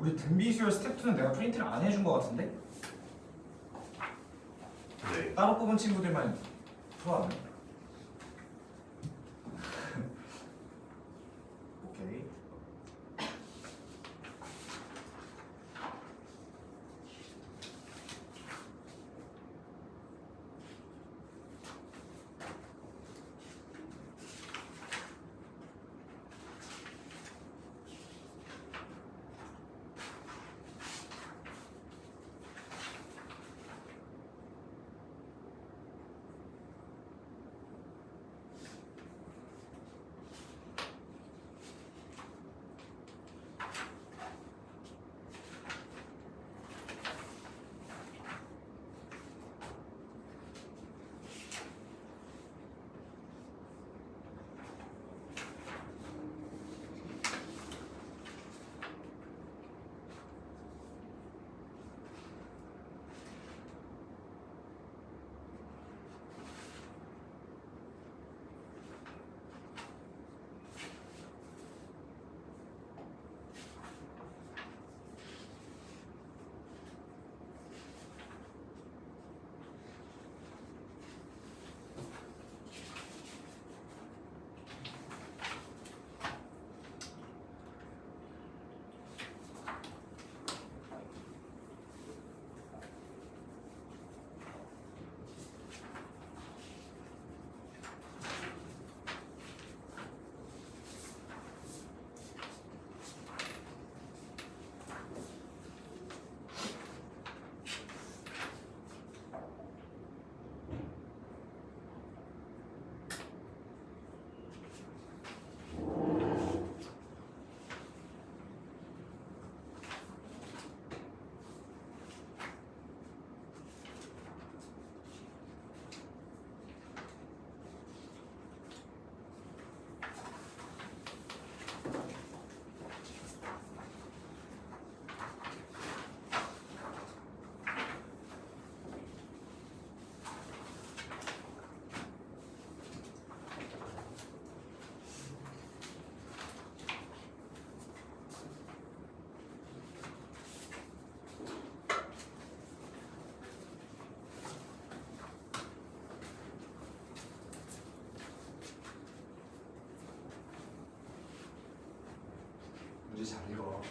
우리 등비수열 스텝 2는 내가 프린트를 안 해준 것 같은데? 네. 따로 뽑은 친구들만 풀어왔네. 오케이. 문제 잘 읽어.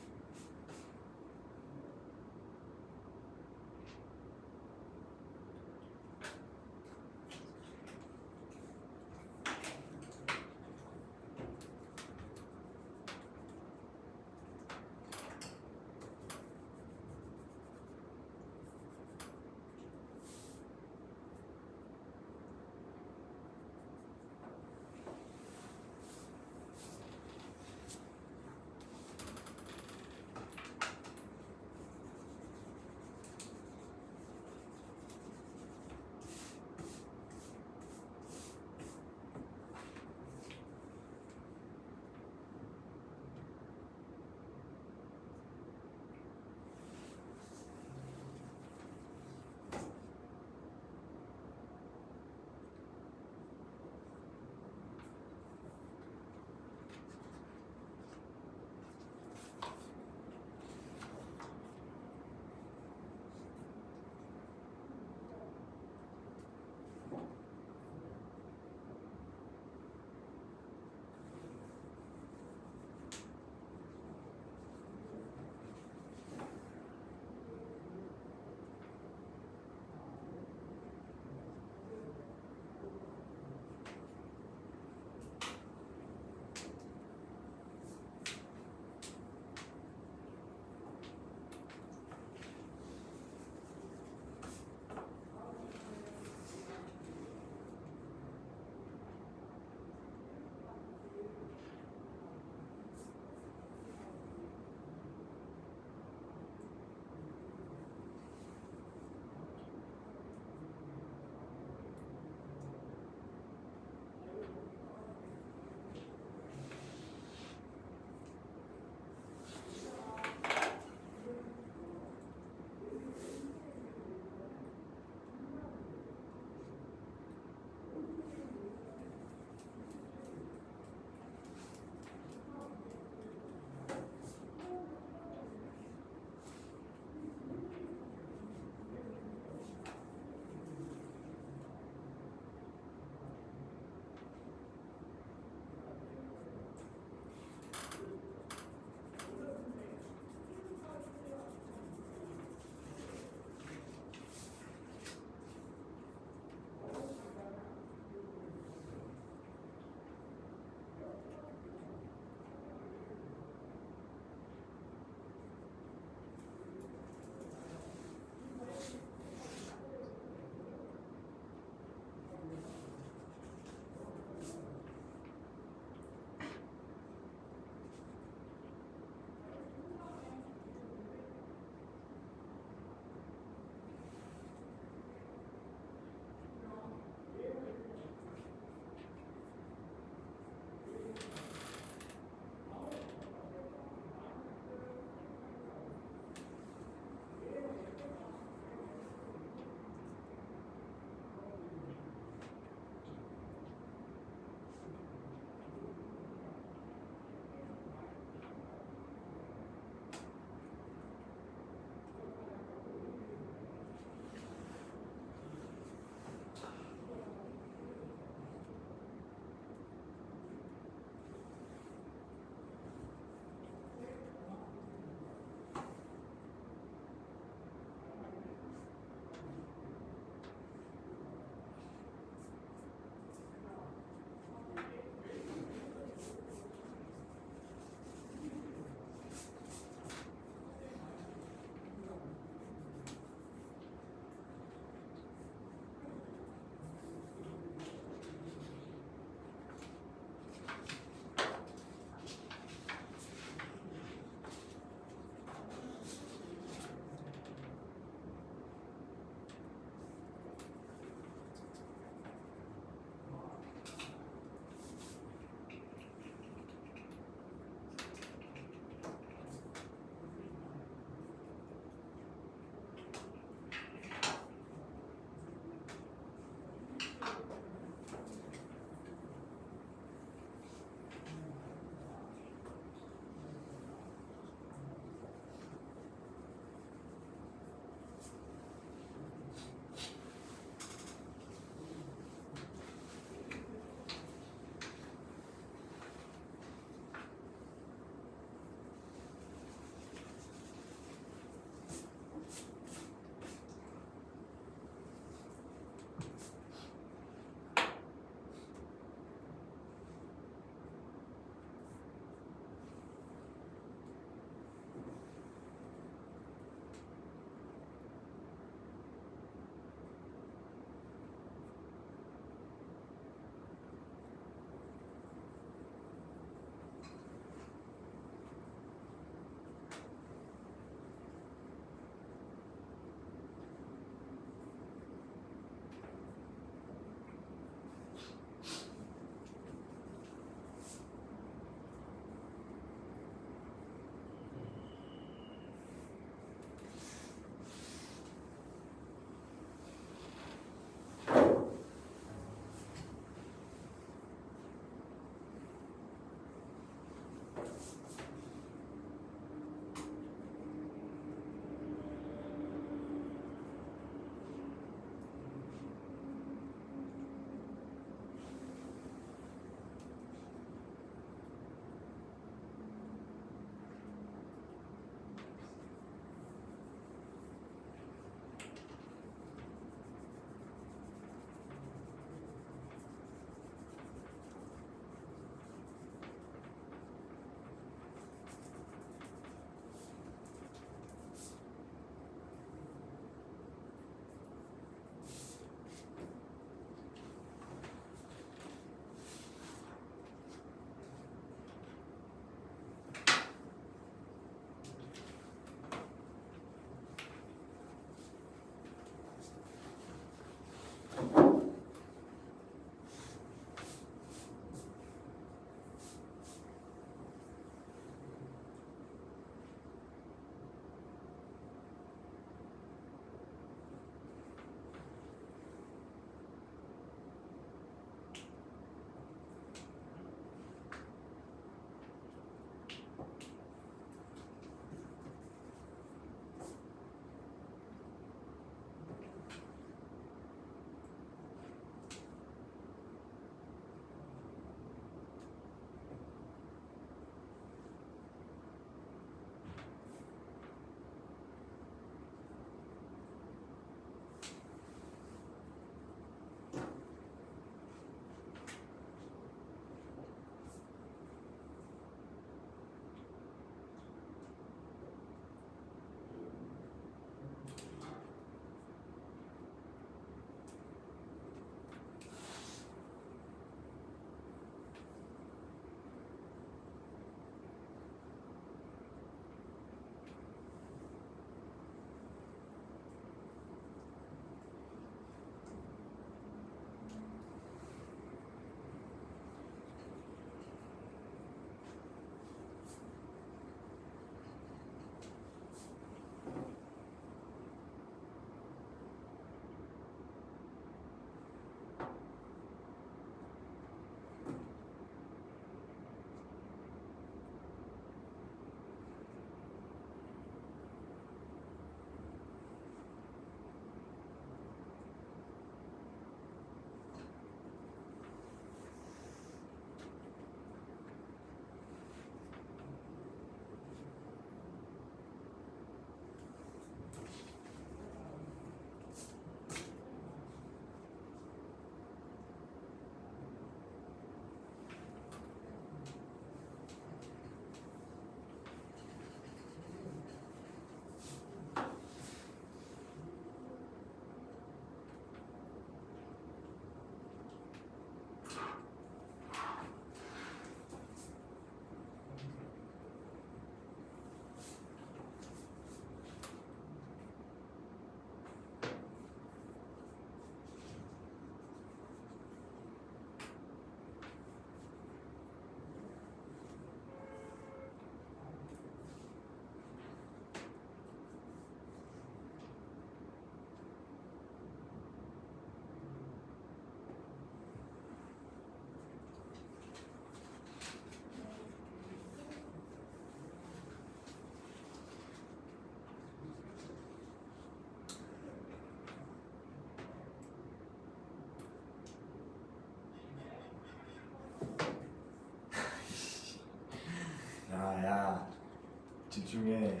중에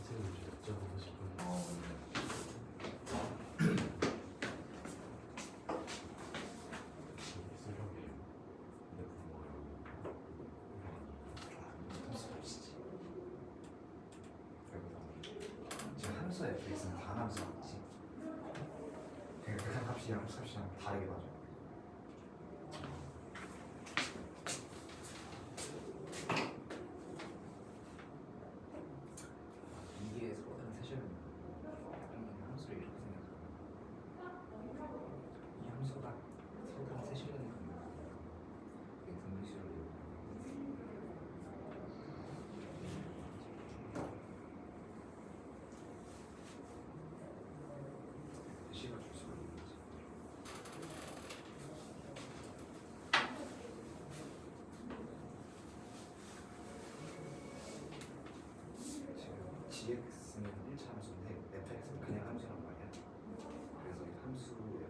선생님 좀 여쭤보고 싶은데 수령이에요. 근데 부모가 지금 함수 fx는 단 함수 맞지? 그러니까 그 값이랑 함수 값이랑 다르게 맞아. 이게 서로다른 세제는 함수를 이렇게 생각하면 이 함수가 서로다른 세제라는 이게 등비수를 시가 줄 수가 있는 거지. 지금 gx는 1차 함수인데 fx는 그냥 함수란 말이야. 그래서 이 함수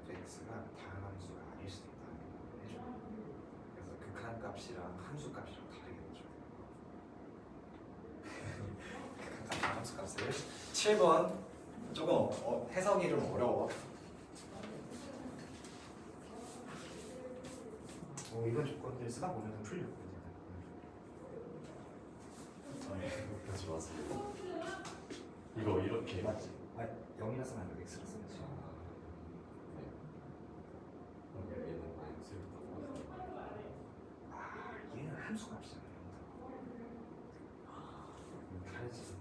fx가 다른 함수가 아닐 수도 있다는 걸 해줘. 그래서 극한 값이랑 함수 값이랑 다르게 해줘. 극한 값이랑 함수 값을 7번 조금 해석이 좀 어려워. 이런 조건들 쓰다 보면 풀려. 그러지 마세요. 이거 이렇게 맞지? 아니 0이라 쓰면 안 돼. x라 써야지. 얘는 마이너스 1부터 아 얘는 함수 값이잖아. 다르지.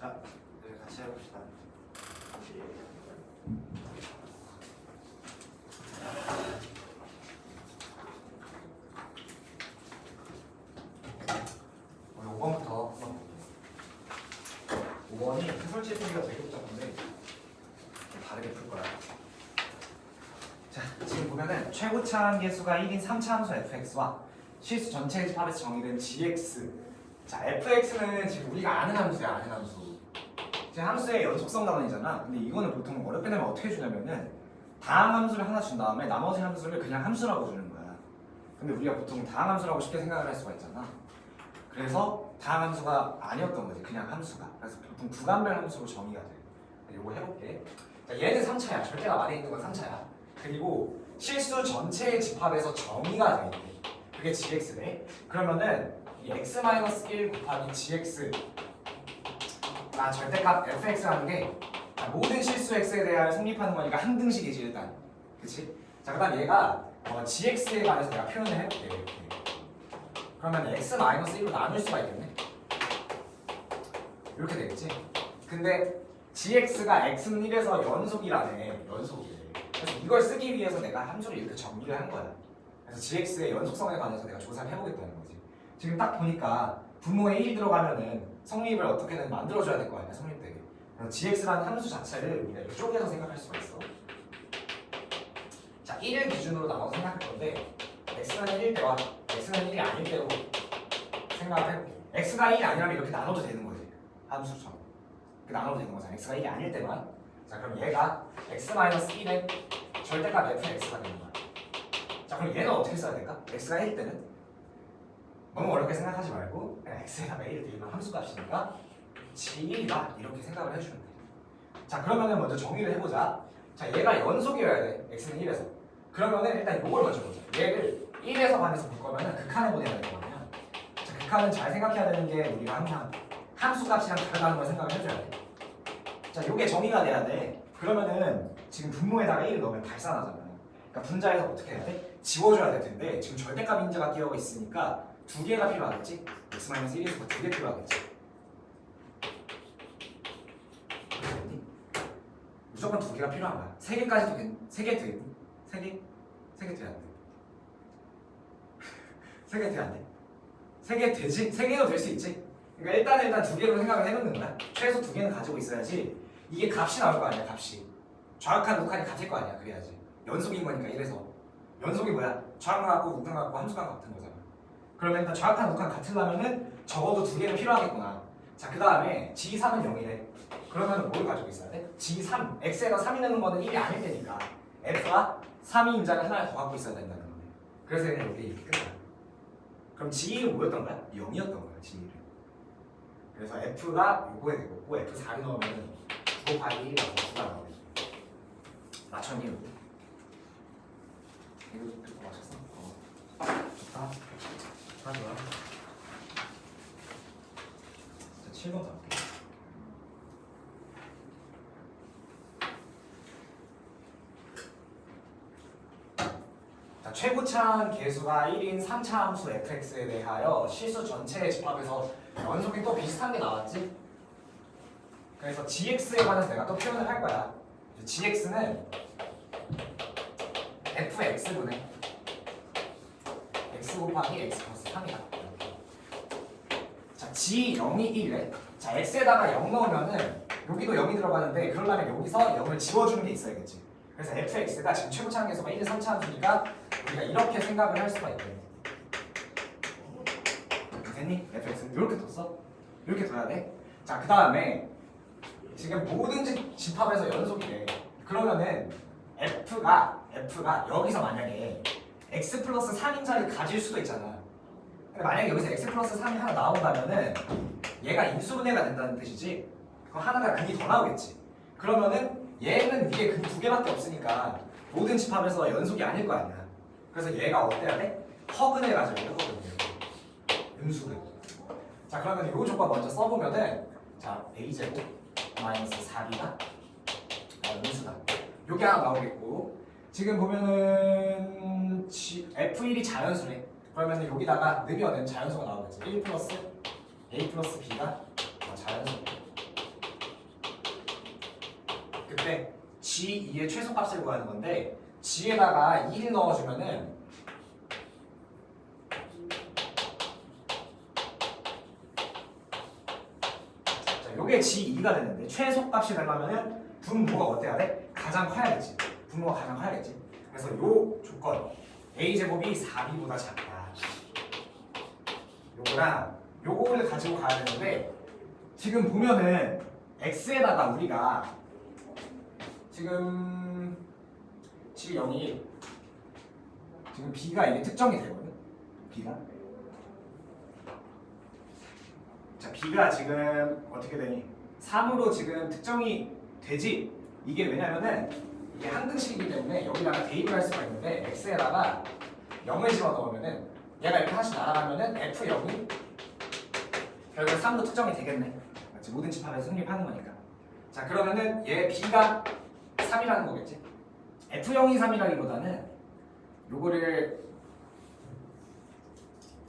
자, 이제 같이 해봅시다. 우리 5번부터 5번이 설치 풀기가 되게 복잡한데 다르게 풀 거야. 자, 지금 보면은 최고차항 계수가 1인 3차 함수 fx와 실수 전체의 집합에서 정의된 gx. 자, fx는 지금 우리가 아는 함수야, 아는 함수. 지금 함수의 연속성 단원이잖아. 근데 이거는 보통 어렵게 되면 어떻게 주냐면은 다항 함수를 하나 준 다음에 나머지 함수를 그냥 함수라고 주는 거야. 근데 우리가 보통 다항 함수라고 쉽게 생각을 할 수가 있잖아. 그래서 다항 함수가 아니었던 거지, 그냥 함수가. 그래서 보통 구간별 함수로 정의가 돼. 이거 해볼게. 자, 얘는 3차야. 절대가 말에 있는 건 3차야. 그리고 실수 전체의 집합에서 정의가 돼 있대. 그게 gx래. 그러면은 이 x-1 곱하기 gx 나 절대값 fx라는 게 모든 실수 x에 대하여 성립하는 거니까 한 등식이지 일단. 그치? 자, 그 다음 얘가 gx에 관해서 내가 표현을 해볼게. 이렇게. 그러면 x-1로 나눌 수가 있겠네. 이렇게 되겠지? 근데 gx가 x는 1에서 연속이라네. 연속이래. 그래서 이걸 쓰기 위해서 내가 함수를 이렇게 정리를 한 거야. 그래서 gx의 연속성에 관해서 내가 조사를 해보겠다는 거지. 지금 딱 보니까 분모에 1 들어가면은 성립을 어떻게든 만들어줘야 될 거 아니야, 성립되게. 그래서 gx라는 함수 자체를 우리가 이쪽에서 생각할 수가 있어. 자, 1을 기준으로 나눠서 생각할 건데 x는 1일 때와 x는 1이 아닐 때로 생각을 해볼게. x가 1이 아니라면 이렇게 나눠도 되는 거지, 함수처럼. 이렇게 나눠도 되는 거잖아, x가 1이 아닐 때만. 자, 그럼 얘가 x-1의 절대값 fx가 되는 거야. 자, 그럼 얘는 어떻게 써야 될까? x가 1일 때는 너무 어렵게 생각하지 말고 그냥 x에다가 1을 대입한 함수값이니까 g1이다 이렇게 생각을 해주면 돼. 자, 그러면은 먼저 정의를 해보자. 자, 얘가 연속이어야 돼, x는 1에서. 그러면은 일단 이걸 먼저 보자. 얘를 1에서 반에서 볼 거면은 극한에 보내야 될 거거든요. 자, 극한은 잘 생각해야 되는 게 우리가 항상 함수값이랑 다르다는 걸 생각을 해줘야 돼. 자, 요게 정의가 돼야 돼. 그러면은 지금 분모에다가 1을 넣으면 발산하잖아요. 그러니까 분자에서 어떻게 해야 돼? 지워줘야 될 텐데 지금 절대값 인자가 끼어 있으니까 두 개가 필요하겠지? x-1에서 두 개 필요하겠지? 무조건 두 개가 필요한 거야. 세 개까지도 세 개 되겠니? 세 개? 세 개 돼야 돼. 세 개 돼야 돼. 세 개 되지? 세 개도 될 수 있지? 그러니까 일단 두 개로 생각을 해놓는 거야. 최소 두 개는 가지고 있어야지 이게 값이 나올 거 아니야, 값이. 좌극한 우극한이 같을 거 아니야, 그래야지. 연속인 거니까 이래서. 연속이 뭐야? 좌극한 같고 우극한 같고 함수간 같은 거잖아. 그러면 일단 좌극한 우극한 같으려면은 적어도 두 개는 필요하겠구나. 자, 그 다음에 g3은 0이래. 그러면 뭘 가지고 있어야 돼? g3, x에다 3이 넣는 거는 1이 아닐 테니까 f가 3이 인자를 하나 더 갖고 있어야 된다는 거네. 그래서 그냥 여기 이렇게 끝나. 그럼 g1은 뭐였던 거야? 0이었던 거야, g1은. 그래서 f가 요거에 되고 f4를 넣으면 9 곱하기 1이 9가 나오겠지. 맞췄니? 이거 듣고 맞췄어? 좋다. 좋아. 자, 7번 갈게. 자, 최고차항 계수가 1인 3차 함수 fx에 대하여 실수 전체의 집합에서 연속이 또 비슷한 게 나왔지? 그래서 gx에 관해서 내가 또 표현을 할 거야. gx는 fx분의 x 곱하기 x 플러스 3이다. 자, g0이 1래. 자, x에다가 0 넣으면은 여기도 0이 들어가는데 그러려면 여기서 0을 지워주는 게 있어야겠지. 그래서 fx가 지금 최고차항 계수가 1인 3차 함수니까 우리가 이렇게 생각을 할 수가 있대. 됐니? fx는 이렇게 뒀어? 이렇게 둬야 돼. 자, 그 다음에 지금 모든 집합에서 연속이래. 그러면은 f가 여기서 만약에 x 플러스 3인자를 가질 수도 있잖아. 근데 만약에 여기서 x 플러스 3이 하나 나온다면은 얘가 인수분해가 된다는 뜻이지. 그럼 하나가 극이 더 나오겠지. 그러면은 얘는 위에 극이 두 개밖에 없으니까 모든 집합에서 연속이 아닐 거 아니야. 그래서 얘가 어때야 돼? 허근을 가지고 허근. 음수근. 자, 그러면 이 조건 먼저 써보면은 자, a제곱 마이너스 4b가 음수다. 요게 하나 나오겠고, 지금 보면은 f1이 자연수래. 그러면은 여기다가 넣으면은 자연수가 나오겠지. 1 플러스 a 플러스 b가 자연수. 그때 G2의 최소값을 구하는 건데 G에다가 1 넣어주면은 자, 요게 G2가 되는데 최소값이 되려면은 분모가 어때야 돼? 가장 커야겠지. 분모가 가장 커야겠지. 그래서 요 조건 A제곱이 4B보다 작다. 요거랑 요거를 가지고 가야 되는데 지금 보면은 X에다가 우리가 지금 G0이 지금 B가 이게 특정이 되거든. B가 자 B가 지금 어떻게 되니? 3으로 지금 특정이 되지. 이게 왜냐면은 이게 한 등식이기 때문에 여기다가 대입을 할 수가 있는데 X에다가 0을 집어넣으면은 얘가 이렇게 하나씩 날아가면은 F0이 결국 3로 특정이 되겠네. 맞지? 모든 집합에서 성립하는 거니까. 자 그러면은 얘 B가 3이라는 거겠지. F0이 3이라기보다는 요거를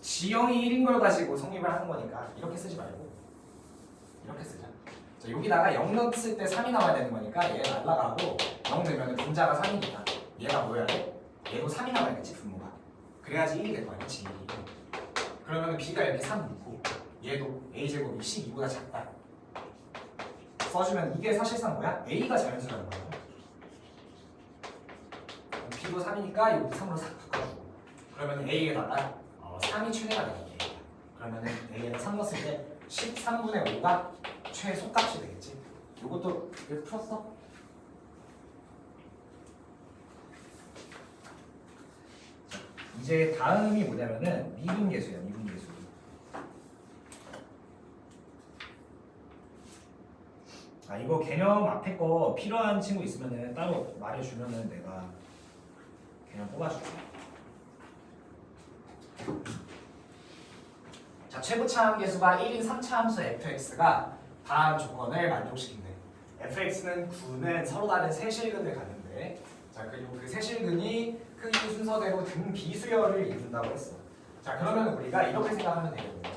G0이 1인 걸 가지고 성립을 하는 거니까 이렇게 쓰지 말고 이렇게 쓰자. 자 여기다가 0 넣었을 때 3이 나와야 되는 거니까 얘 날라가고 0 넣으면 분자가 3이니까 얘가 뭐여야 돼? 얘도 3이 나와야겠지 분모가. 그래야지 1이 될 거 아니야 G1이. 그러면 B가 이렇게 3 넣고 얘도 A제곱이 12보다 작다 써주면 이게 사실상 뭐야? A가 자연수라는 거야. B도 3이니까 여기 3으로 싹 바꿔주고 그러면 A에다가 3이 최대가 되겠네. 그러면 A에다 3 넣었을 때 13분의 5가 최소값이 되겠지. 요것도 이렇게 풀었어? 이제 다음이 뭐냐면은 미분계수야. 미분계수. 아 이거 개념 앞에 거 필요한 친구 있으면은 따로 말해주면은 내가 개념 뽑아줄게. 자 최고차함 계수가 1인 3차 함수 fx가 다음 조건을 만족시킨대. fx는 9는 서로 다른 세 실근을 갖는데 자 그리고 그 세 실근이 크기 순서대로 등 비수열을 이룬다고 했어. 자 그러면 우리가 이렇게 생각하면 되거든요.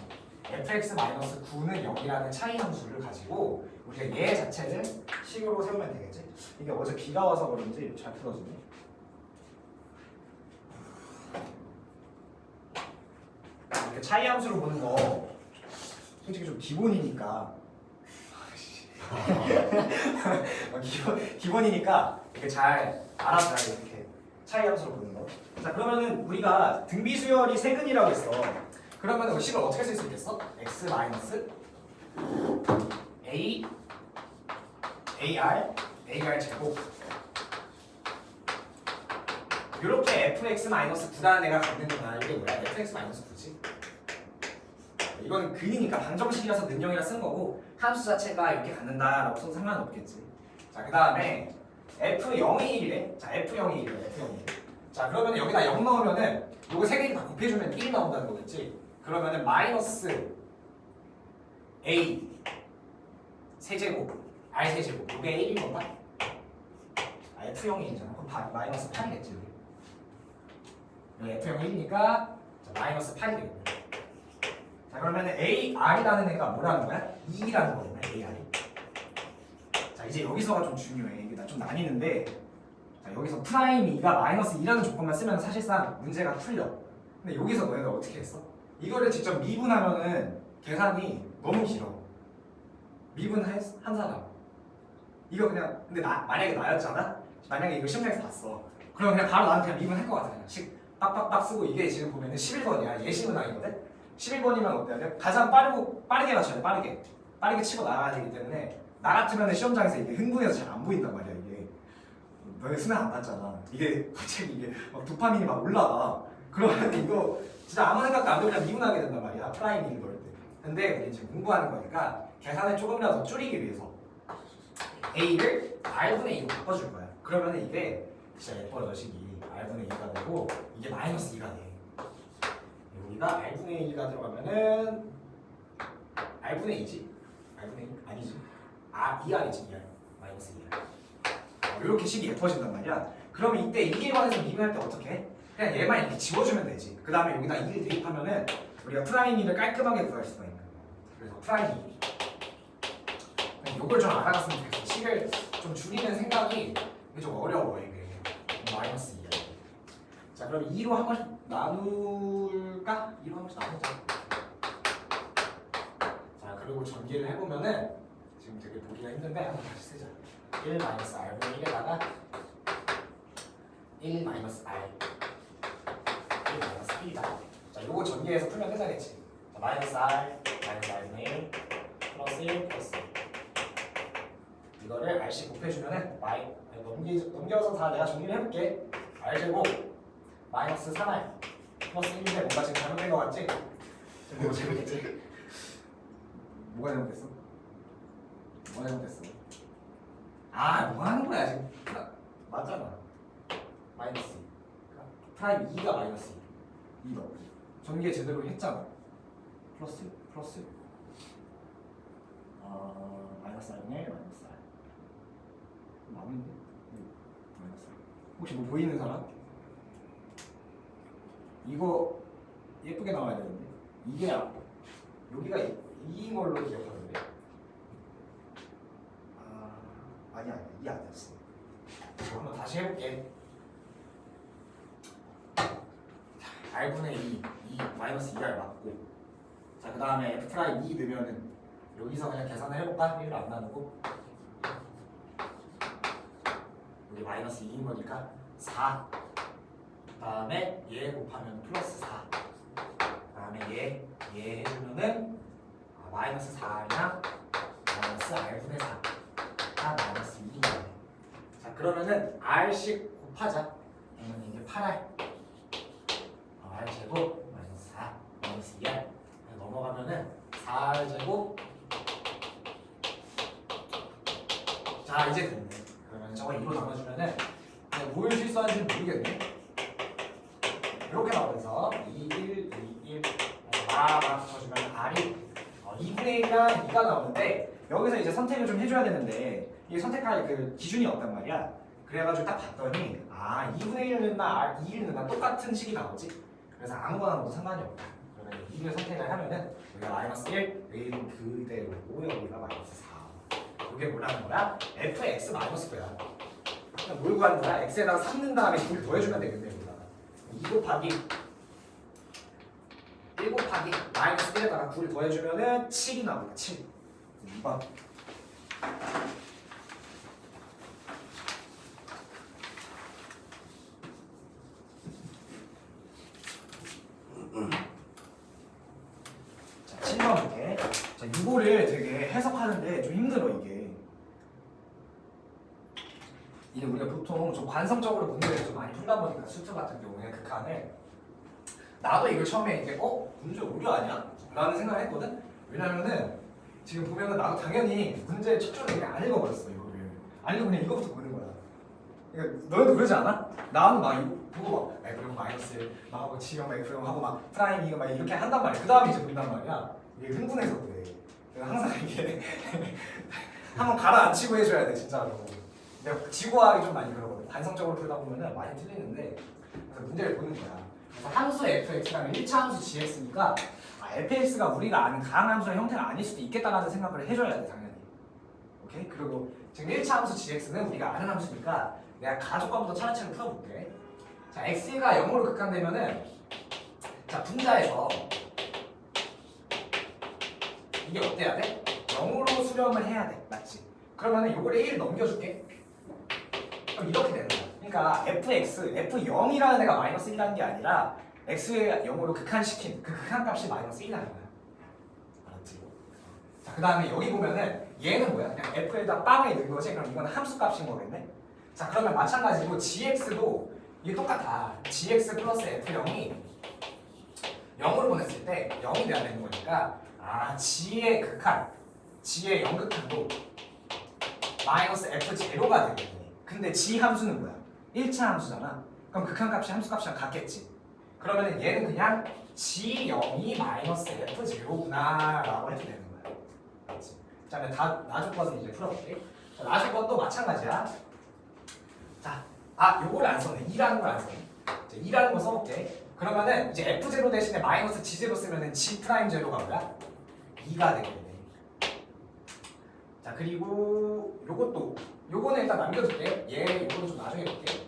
fx-9는 0이라는 차이 함수를 가지고 우리가 얘 자체를 식으로 세우면 되겠지. 이게 어제 비가 와서 그런지 잘 풀어지네. 이렇게 차이 함수로 보는 거 솔직히 좀 기본이니까 기본이니까 이렇게 잘 알아둬야 이렇게 차이 함수로 보는 거. 자 그러면은 우리가 등비수열이 세근이라고 했어. 그러면 은 식을 어떻게 쓸 수 있겠어? x 마이너스 a ar 제곱 이렇게 fx 마이너스 9라는 애가 갖는 거야. 이게 뭐야? fx 마이너스 9지. 이건 근이니까 방정식이라서 는영이라 쓴 거고 함수 자체가 이렇게 갖는다라고 써도 상관없겠지. 자 그 다음에 f0이 1이래. 자 f0이 1이래. f0이 1. 자 그러면 여기다 0 넣으면은 요거 세 개를 다 곱해주면 1이 나온다는 거겠지. 그러면은 마이너스 a 세제곱 r 세제곱 요게 1인 건가? 아 f0이 1이잖아. 그럼 마이너스 8이겠지 여기. f0이 1이니까 마이너스 8이 되겠네. 자 그러면 AR이라는 애가 뭐라는 거야? 2라는 거잖아. AR이. 자 이제 여기서가 좀 중요해. 이게 나 좀 나뉘는데 자 여기서 프라임 2가 마이너스 2라는 조건만 쓰면 사실상 문제가 풀려. 근데 여기서 너희가 어떻게 했어? 이거를 직접 미분하면은 계산이 너무 길어. 미분한 사람 이거 그냥 근데 만약에 나였잖아? 만약에 이거 시험장에서 봤어. 그럼 그냥 바로 나한테 그냥 미분할 것 같아. 그냥 식 빡빡빡 쓰고 이게 지금 보면은 11번이야. 예시 문항이거든? 11번이면 어때야 돼? 가장 빠르게 맞춰야 돼. 빠르게 치고 나가야 되기 때문에 나 같으면 시험장에서 이게 흥분해서 잘 안 보인단 말이야. 이게 너네 수능 안 봤잖아. 이게 갑자기 이게 막 도파민이 막 올라가. 그러면 이거 진짜 아무 생각도 안 들고 그냥 미분하게 된단 말이야. 프라임 1을 넣을 때. 근데 우리 지금 공부하는 거니까 계산을 조금이라도 줄이기 위해서 A를 R분의 2로 바꿔줄 거야. 그러면 이게 진짜 예뻐요. 식이 R분의 2가 되고 이게 마이너스 2가 돼. 여기가 R분의 1가 들어가면은 R분의 2지? R분의 1? 아니지. 2R이지 2R 마이너스 2R. 이렇게 식이 예뻐진단 말이야. 그러면 이때 이에 관해서 미분할 때 어떻게 해? 그냥 얘만 이렇게 지워주면 되지. 그 다음에 여기다 2를 대입하면은 우리가 프라임 2를 깔끔하게 구할 수가 있는 거야. 그래서 프라임 2. 이걸 좀 알아갔으면 좋겠어. 식을 좀 줄이는 생각이 이게 좀 어려워 이게. 마이너스 2야. 자 그럼 2로 한 번씩 나눌까? 2로 한 번씩 나누자. 자 그리고 전개를 해보면은 지금 되게 보기가 힘든데 한번 다시 쓰자. 1 마이너스 r분의 1에다가 1 마이너스 r 1 마이너스 1이다. 자 요거 전개해서 풀면 끝나겠지. 자 마이너스 r 마이너스 r분의 1 플러스 1 플러스 1 이거를 r씩 곱해주면은 넘겨서 다 내가 정리를 해볼게. r제곱 마이너스 3r 플러스 1인데 뭔가 지금 잘못된 거 같지? 지금 뭔가 잘못됐지? 뭐가 잘못됐어? 뭐가 잘못됐어? 아, 뭐 하는 거야 지금? 맞잖아. 마이너스 2. 프라임 2가 마이너스 2. 이거 전개 제대로 했잖아. 플러스 마이너스 r분의 1 마이너스 r 맞는데? 마이너스 r 혹시 뭐 보이는 사람? 이거 예쁘게 나와야 되는데 이게 여기가 2인 걸로 기억하는데 아니야 이게 아니었어. 한번 다시 해볼게. r분의 2 마이너스 2r 맞고 자 그 다음에 f 프라임 2 넣으면은 여기서 그냥 계산을 해볼까? 1을 안 나누고 여기 마이너스 2인 거니까 4 그 다음에 얘 곱하면 플러스 4 그 다음에 얘 해주면은 마이너스 4랑 마이너스 r분의 4가 마이너스 2인 거네. 자 그러면은 r씩 곱하자. 그러면 이게 8r r 제곱 마이너스 4 마이너스 2r 넘어가면은 4r 제곱 자 이제 됐네. 그러면 저거 2로 나눠주면은 뭘 실수하는지 모르겠네. 이렇게 나오면서 2, 1, 2, 1 막 붙여주면 r이 2분의 1이랑 2가 나오는데 여기서 이제 선택을 좀 해줘야 되는데 이게 선택할 그 기준이 없단 말이야. 그래가지고 딱 봤더니 2분의 1을 넣나 2를 넣나 똑같은 식이 나오지. 그래서 아무거나 넣어도 상관이 없다. 그러면 2를 선택을 하면은 여기가 마이너스 1 내일은 그대로고 여기가 마이너스 4 이게 뭐라는 거야? fx 마이너스 거야. 그냥 뭘 구하는 거야? x에다가 3 넣은 다음에 2를 더해주면 되겠네. 여기다가 2 곱하기 1 곱하기 마이너스 1에다가 9를 더해주면은 7이 나옵니다. 7 2번 자 7번 볼게. 자 이거를 되게 해석하는데 좀 힘들어 이게 우리가 보통 좀 관성적으로 문제를 좀 많이 풀다 보니까 수트 같은 경우에 극한을 나도 이걸 처음에 이게 문제 오류 아니야? 라는 생각을 했거든? 왜냐면은 지금 보면은 나도 당연히 문제 첫 줄을 그냥 안 읽어버렸어 이거를 안 읽고 그냥 이거부터 보는 거야. 그러니까 너희도 그러지 않아? 나는 막 이거 보고 막 F형 마이너스 막 하고 G형 F형 하고 막 프라임 이거 막 이렇게 한단 말이야. 그 다음에 이제 본단 말이야. 이게 흥분해서 그래. 내가 항상 이게 한번 가라앉히고 해줘야 돼 진짜로. 내가 지구화하기 좀 많이 그러거든. 관성적으로 풀다 보면은 많이 틀리는데 그래서 문제를 보는 거야. 그래서 함수 fx라는 1차 함수 gx니까 fx가 우리가 아는 가항함수의 형태가 아닐 수도 있겠다라는 생각을 해줘야 돼 당연히. 오케이? 그리고 지금 1차 함수 gx는 우리가 아는 함수니까 내가 가족과부터 차례차례 풀어볼게. 자 x가 0으로 극한되면은 자 분자에서 이게 어때야 돼? 0으로 수렴을 해야 돼. 맞지? 그러면은 요거를 1 넘겨줄게. 그럼 이렇게 되는 거야. 그러니까 fx, f0이라는 애가 마이너스 1이라는 게 아니라 x의 0으로 극한시킨 그 극한값이 마이너스 1이라는 거야. 알았지? 자, 그 다음에 여기 보면은 얘는 뭐야? 그냥 f에다 빵에 넣은 거지? 그럼 이건 함수값인 거겠네? 자, 그러면 마찬가지로 gx도 이게 똑같아. gx 플러스 f0이 0으로 보냈을 때 0이 돼야 되는 거니까 g의 극한, g의 0극한도 마이너스 f0가 되겠네. 근데 g 함수는 뭐야? 1차 함수잖아. 그럼 극한값이 함수값이랑 같겠지. 그러면 얘는 그냥 g0이 마이너스 f0구나 라고 해도 되는 거야. 맞지? 자, 그럼 나중 것은 이제 풀어볼게. 자, 나중 것도 마찬가지야. 자, 요거를 안 썼네. 2라는 걸 안 썼네. 자, 2라는 거 써볼게. 그러면은 이제 f0 대신에 마이너스 g0 쓰면은 g'0가 뭐야? 2가 되겠네. 자, 그리고 요거는 일단 남겨둘게. 얘 요거는 좀 나중에 볼게.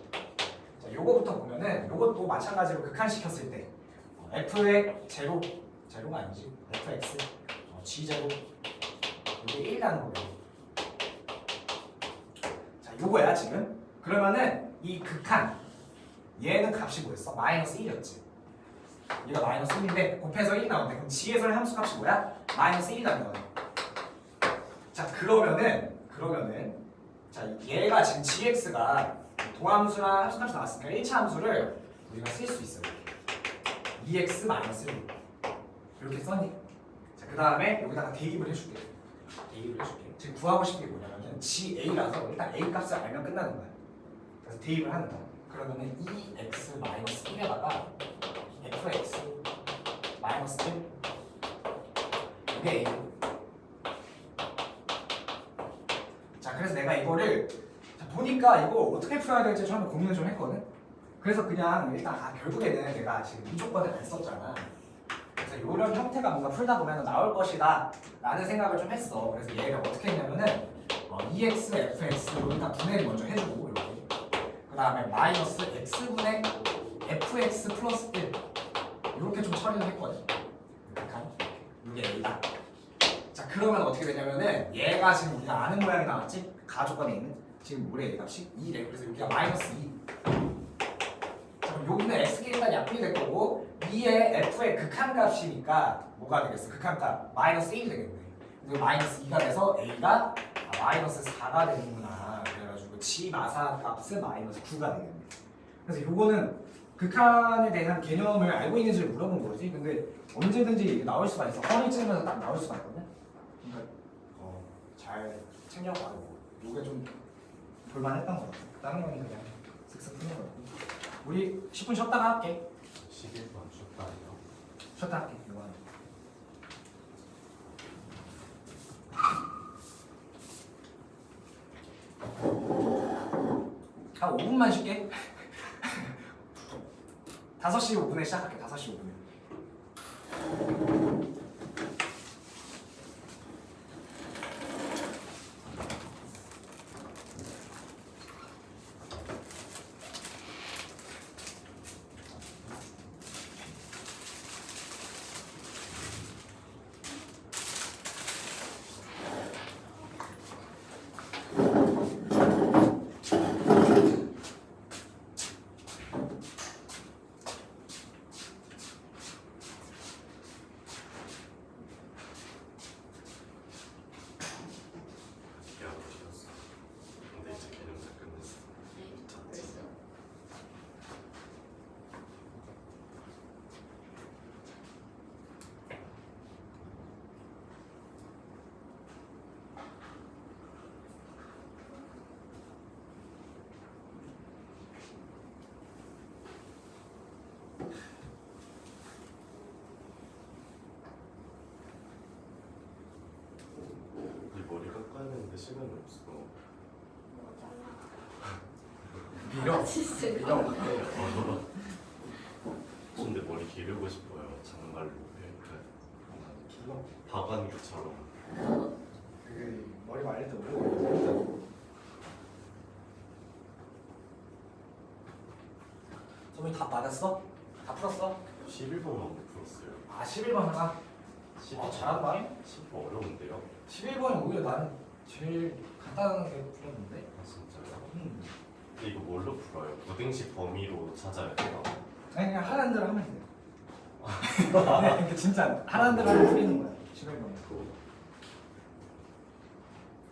자, 요거부터 보면은 요것도 마찬가지로 극한시켰을 때 f의 제로가 아니지. fx g 제로 이게 1이라는 거예요. 자, 요거야 지금. 그러면은 이 극한 얘는 값이 뭐였어? 마이너스 1이었지. 얘가 마이너스 1인데 곱해서 1이 나오는데 그럼 g에서의 함수 값이 뭐야? 마이너스 1이라는 거네. 자 그러면은 자 얘가 지금 gx가 도함수랑 함수값이 나왔으니까 1차 함수를 우리가 쓸 수 있어요. 2x 마이너스 1 이렇게 썼니? 자 그 다음에 여기다가 대입을 해줄게. 지금 구하고 싶은 게 뭐냐면 ga라서 일단 a 값을 알면 끝나는 거야. 그래서 대입을 하는 거야. 그러면은 2x 마이너스 1에다가 fx 마이너스 1 이게 a. 자 그래서 내가 이거를 보니까 이거 어떻게 풀어야 될지 처음에 고민을 좀 했거든. 그래서 그냥 일단 결국에는 내가 지금 이 조건을 안 썼잖아. 그래서 이런 형태가 뭔가 풀다 보면 나올 것이다 라는 생각을 좀 했어. 그래서 얘를 어떻게 했냐면은 2x fx로 일단 분해를 먼저 해주고 이렇게 그 다음에 마이너스 x분의 fx 플러스 1 이렇게 좀 처리를 했거든. 이게 a다. 자 그러면 어떻게 되냐면은 얘가 지금 우리가 아는 모양이 나왔지? 가조건에 있는 지금 뭐래 값이 2래. 그래서 여기가 마이너스 2. 자 그럼 여기는 x가 일단 약분이 될 거고 2의 f의 극한값이니까 뭐가 되겠어? 극한값 마이너스 1이 되겠네. 그리고 마이너스 2가 돼서 a가 마이너스 4가 되는구나. 그래가지고 g 마사값은 마이너스 9가 되겠네. 그래서 요거는 극한에 대한 개념을 알고 있는지를 물어본 거지. 근데 언제든지 나올 수가 있어. 허리 찌르면서 딱 나올 수가 있거든. 그러니까 잘 챙겨가고 요게 좀 볼만했던 것 같아. 다른 건 그냥 슥슥 푸는 거고. 우리 10분 쉬었다가 할게. 11번 줬다니요. 쉬었다 할게. 이거 하나. 한 5분만 쉴게. 5시 5분에 시작할게. 5시 5분에. 근데 이제 개념 다 끝냈어. 잤지? 이 머리 깎아야 되는데 시간이 없어. 밀어. 진짜 밀어. 근데 머리 기르고 싶어요. 장발로 이렇게 길어. 박완규처럼. 그 머리 말릴 때 오고. 소문이 다 맞았어? 다 풀었어? 11번만 못 풀었어요. 아 11번 하나? 11번 잘한다. 10번 어려운데요? 11번이 오히려 나는 제일 간단하게 풀었는데. 아 진짜요? 근데 이거 뭘로 풀어요? 부등식 범위로 찾아야 돼요? 아니 그냥 하라는 대로 하면 돼. 그러니까 진짜 하라는 대로 하면 풀리는 거야. 11번.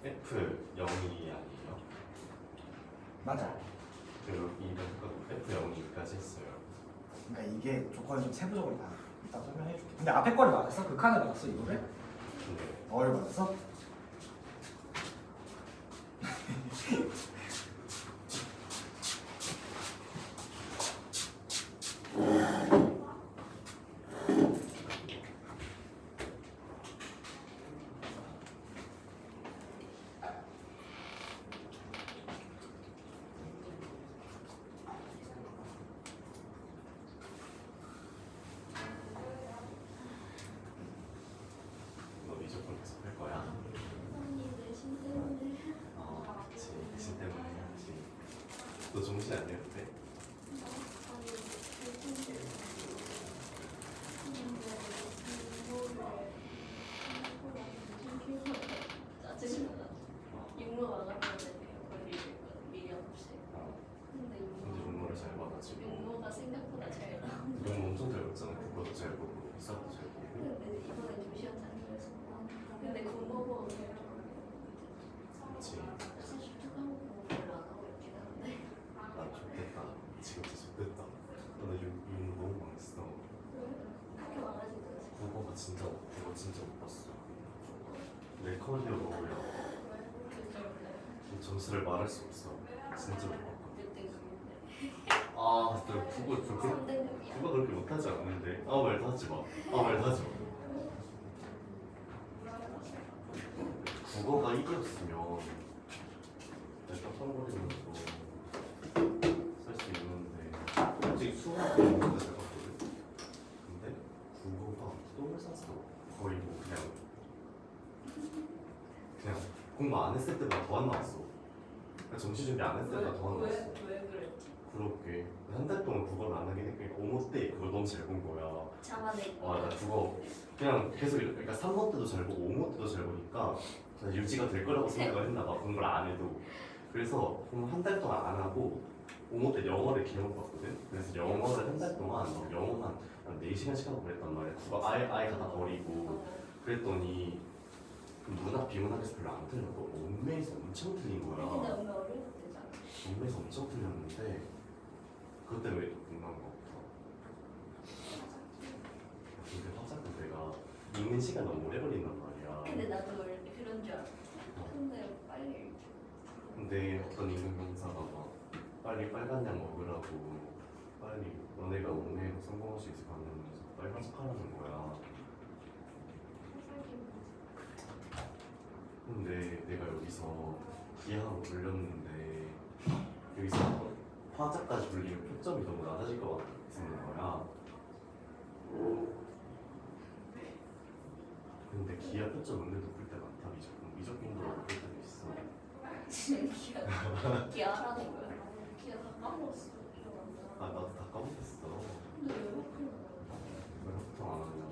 F 0이 아니에요? 맞아. 저 여기는 F 0이까지 했어요. 그러니까 이게 조건이 좀 세부적으로 다 이따 설명해 줄게. 근데 앞에 거를 맞았어? 극한을 맞았어 이거를? 근데 어를 맞았어? 너 이 조건 계속 할 거야? 제정신 아니에요 그때? 육모가 나갔는데 걸리고 미련 없이. 근데 근데 용어를 잘 받아지고 육모가 생각보다 잘 나와. 용어 엄청 잘 봤잖아. 국어도 잘 보고 이사도 잘 보고. 근데 이번에 2시간 장면에서 근데 공모고 그렇지. 사실 투과하고 별로 안 하고 있긴 한데 나 좋겠다. 지금 진짜 좋겠다. 나 용어 너무 망했어. 그렇게 말하지도 않았어. 국어 진짜 못 봤어. 내 커리어 너무야. 점수를 말할 수 없어. 진짜 못 봤거든. 아, 나 국어 그렇게 못하지 않는데. 아, 말도 하지 마. 국어가 1이었으면 내가 깜깜거리면서 살 수 있는데 솔직히 수학은 진짜 잘 봤거든. 근데 국어가 똥을 쌌어. 거의 뭐 그냥 공부 안 했을 때보다 더 안 나왔어. 그러니까 정시 준비 안 했을 때보다 더 안 나왔어. 왜 그랬지? 그렇게 한 달 동안 국어를 안 하긴 했으니까 5모 때 그걸 너무 잘 본 거야. 잡아내. 나 국어 그냥 계속 그러니까 3모 때도 잘 보고 5모 때도 잘 보니까 그냥 유지가 될 거라고 생각을 했나 봐. 공부를 안 해도. 그래서 한 달 동안 안 하고 5모 때 영어를 기억 봤거든. 그래서 영어를 한 달 동안 영어만 한 4시간씩 하고 그랬단 말이야. 국어 아예 갖다 버리고 그랬더니 문학 비문학에서 별로 안 틀렸고 온매에서 엄청 틀린 근데 거야. 오늘 어려울 때잖아. 온매에서 엄청 틀렸는데 그것 때문에 궁금한 거 같아. 근데 화작은 내가 읽는 시간 너무 오래 걸린단 말이야. 근데 나도 원래 그런 줄 알았어. 근데 빨리 읽죠. 근데 어떤 임금 강사가 막 빨리 빨간 약 먹으라고 빨리 너네가 온매로 성공할 수 있을 거 아니면서 빨간 척하라는 거야. 근데 내가 여기서 기하로 돌렸는데 여기서 화자까지 돌리면 표점이 너무 낮아질 것 같은 거야. 근데 기하 표점 은근 높을 때 많다. 미적분도 높을 때도 있어. 지금 기아라는 거야. 기아 다 까먹었어. 아 나도 다 까먹었어. 근데 왜 그렇게 나와? 왜 협통 안 하냐?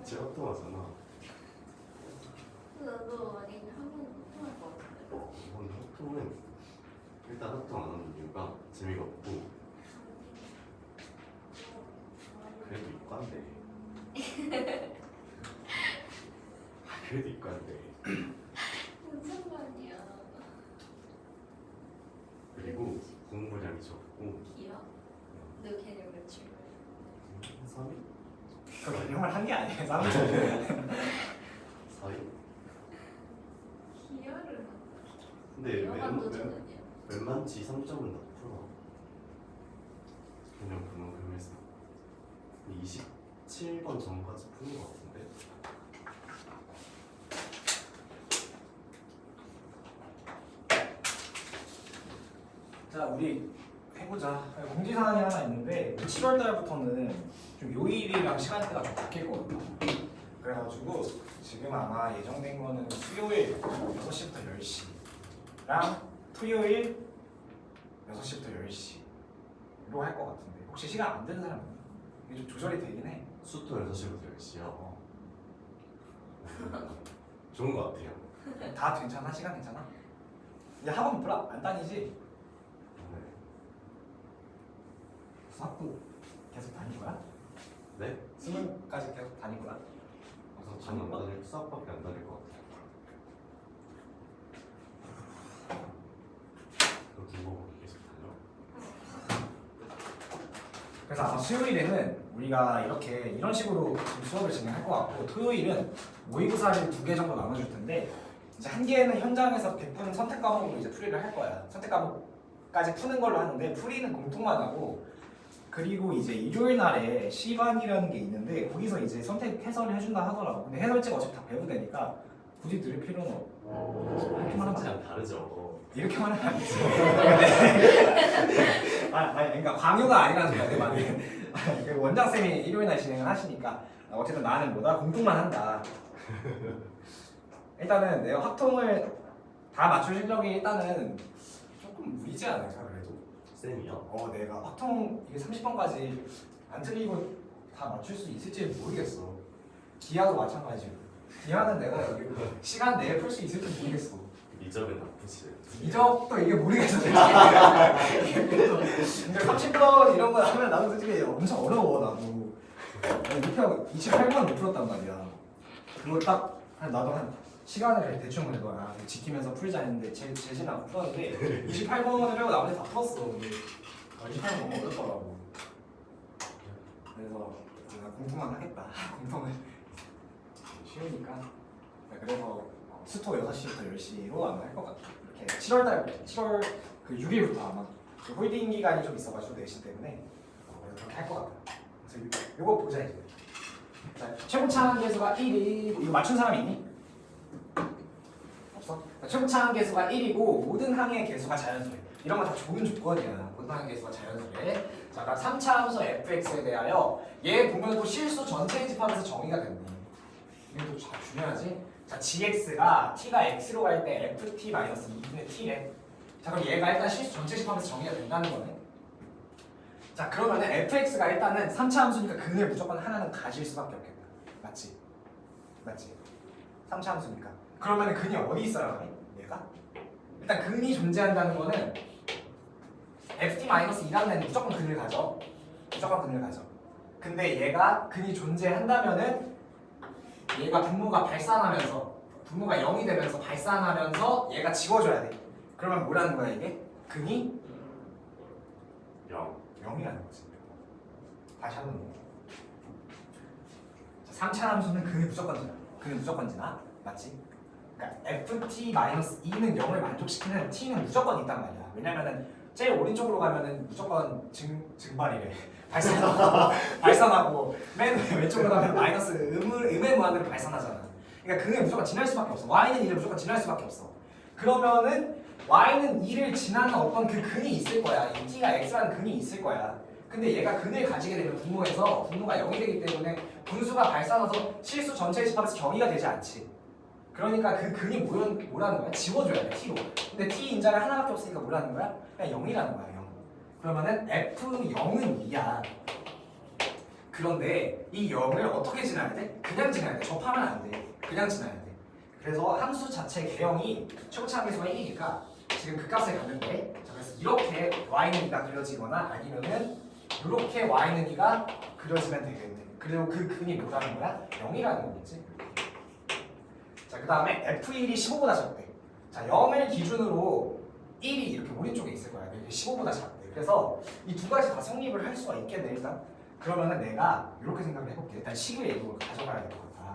제 협통하잖아. 나도 만약에 하면 통할 것 같은데. 근데 협통은 일단 협통 안 하는 이유가 재미가 없고 그래도 이과인데 그래도 이과인데 무슨 상관이야? 그리고 공부량이 적고 기아? 너 걔네 며칠? 3일? 그 개념을 한 게 아니에요. 4일? 기아를 근데 기아만 도전은요? 웬만치 3점은 다 풀어. 그냥 그만큼 해서 27번 전까지 푸는 것 같은데. 자, 우리 해보자. 공지사항이 하나 있는데 7월 달부터는 좀 요일이랑 시간대가 좀 바뀔 거거든요. 그래가지고 지금 아마 예정된 거는 수요일 6시부터 10시랑 토요일 6시부터 10시로 할 것 같은데 혹시 시간 안 되는 사람 있나? 이게 좀 조절이 되긴 해. 수토 6시부터 10시요. 좋은 것 같아요. 다 괜찮아? 시간 괜찮아? 이제 학원 별로 안 다니지? 네. 수학도 계속 다닐 거야? 네? 수능까지 계속 다닐 거야? 그래서 저는 안 다닐 수학밖에 안 다닐 것 같아요. 그럼 중국어 계속 다녀? 그래서 아마 수요일에는 우리가 이런 식으로 지금 수업을 진행할 것 같고 토요일은 모의고사를 2개 정도 나눠줄 텐데 이제 한 개는 현장에서 100분 선택 과목으로 이제 풀이를 할 거야. 선택 과목까지 푸는 걸로 하는데 풀이는 공통만 하고 그리고 이제 일요일 날에 C반이라는 게 있는데 거기서 이제 선택 해설을 해준다 하더라고. 근데 해설지가 어차피 다 배부되니까 굳이 들을 필요는 없고 이렇게만 하면 진짜 다르죠. 이렇게만 하면 안 되지. 아니, 그러니까 강요가 아니라는 소리야, 내 말은. 그 원장쌤이 일요일 날 진행을 하시니까 어쨌든 나는 뭐다 공통만 한다. 일단은 내가 확통을 다 맞출 실력이 일단은 조금 무리지 않을까 그래도. 쌤이요? 내가 확통 이게 30번까지 안 틀리고 다 맞출 수 있을지 모르겠어. 기하도 마찬가지고. 기하는 내가 여기 시간 내에 풀 수 있을지 모르겠어. 미적은 나쁘지. 이적도 이게 모르겠어. 근데 30번 이런 거 하면 나도 솔직히 엄청 어려워 나도. 이렇게 하고 28번 못 풀었단 말이야. 그거 딱 나도 한 시간을 대충 그래도 지키면서 풀자 했는데 제시는 안 풀었는데 28번을 빼고 나머지 다 풀었어. 근데 28번 너무 어렵더라고. 그래서 제가 공통만 하겠다. 공통은 쉬우니까. 그래서 수토 6시부터 10시로 아마 할 것 같아. 이렇게 7월 그 6일부터 아마 그 홀딩 기간이 좀 있어가지고 내신 때문에 그래서 그렇게 할 것 같아. 그래서 요거 보자 이제. 자, 최고차항 계수가 1이 이거 맞춘 사람 있니? 없어? 최고차항 계수가 1이고 모든 항의 계수가 자연수래. 이런 거 다 좋은 조건이야. 모든 항의 계수가 자연수래. 자, 그럼 3차 함수 fx에 대하여 얘 보면 또 실수 전체 집합에서 정의가 됐네. 이게 또 중요하지? 자, gx가 t가 x로 갈 때 ft-2분의 t래. 자, 그럼 얘가 일단 실수 전체 집합에서 정의가 된다는 거네. 자, 그러면은 fx가 일단은 3차 함수니까 근을 무조건 하나는 가질 수밖에 없겠다. 맞지? 맞지? 3차 함수니까. 그러면은 근이 어디 있어야 하니? 얘가? 일단 근이 존재한다는 거는 ft-2라는 애는 무조건 근을 가져. 무조건 근을 가져. 근데 얘가 근이 존재한다면은 얘가 분모가 발산하면서 분모가 0이 되면서 발산하면서 얘가 지워줘야 돼. 그러면 뭐라는 거야 이게? 근이 0이라는 거지. 다시 한번 보. 3차 함수는 근을 무조건 지나. 근을 무조건 지나. 맞지? 그러니까 ft-2는 0을 만족시키는 t는 무조건 있단 말이야. 왜냐면은 제일 오른쪽으로 가면은 무조건 증발이래. 발산하고 맨 왼쪽으로 가면 마이너스 음의 무한대로 발산하잖아. 그러니까 근을 무조건 지날 수밖에 없어. y는 2를 무조건 지날 수밖에 없어. 그러면은 y는 2를 지나는 어떤 그 근이 있을 거야. 이 t가 x라는 근이 있을 거야. 근데 얘가 근을 가지게 되면 분모에서 분모가 0이 되기 때문에 분수가 발산해서 실수 전체 집합에서 정의가 되지 않지. 그러니까 그 근이 뭐라는 거야? 지워줘야 돼, t로. 근데 t 인자가 하나밖에 없으니까 뭐라는 거야? 그냥 0이라는 거야, 0. 그러면은 f0은 2야. 그런데 이 0을 어떻게 지나야 돼? 그냥 지나야 돼. 접하면 안 돼. 그냥 지나야 돼. 그래서 함수 자체 개형이 최고차항 계수가 1이니까 지금 그 값을 갖는데, 자, 그래서 이렇게 y는 2가 그려지거나 아니면은 이렇게 y는 2가 그려지면 되겠네. 그리고 그 근이 뭐라는 거야? 0이라는 거겠지. 자, 그 다음에 f1이 15보다 작대. 자, 0을 기준으로 1이 이렇게 오른쪽에 있을 거야. 이게 15보다 작대. 그래서 이 두 가지 다 성립을 할 수가 있겠네 일단. 그러면은 내가 이렇게 생각을 해볼게. 일단 식을 예로 가져가야 될 것 같아.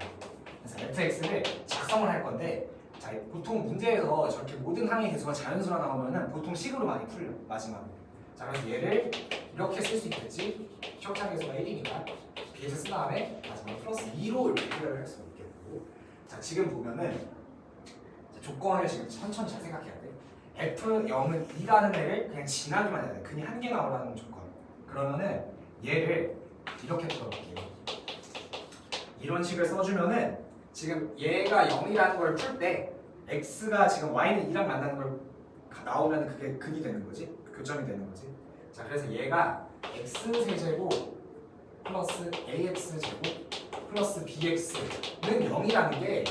그래서 fx를 작성을 할 건데, 자, 보통 문제에서 저렇게 모든 항의 계수가 자연수라 나오면은 보통 식으로 많이 풀려 마지막에. 자, 그래서 얘를 이렇게 쓸 수 있겠지. 최고차항 계수가 1이니까 b에서 쓴 다음에 마지막에 플러스 2로 이렇게 표현을 할 수 있겠고. 자, 지금 보면은 조건을 지금 천천히 잘 생각해야 돼. f0은 2라는 애를 그냥 지나기만 해야 돼. 근이 한 개 나오라는 조건. 그러면은 얘를 이렇게 풀어볼게요. 이런 식을 써주면은 지금 얘가 0이라는 걸 풀 때 x가 지금 y는 2랑 만나는 걸 나오면 그게 근이 되는 거지. 교점이 되는 거지. 자, 그래서 얘가 x세제곱 플러스 ax제곱 플러스 bx는 0이라는 게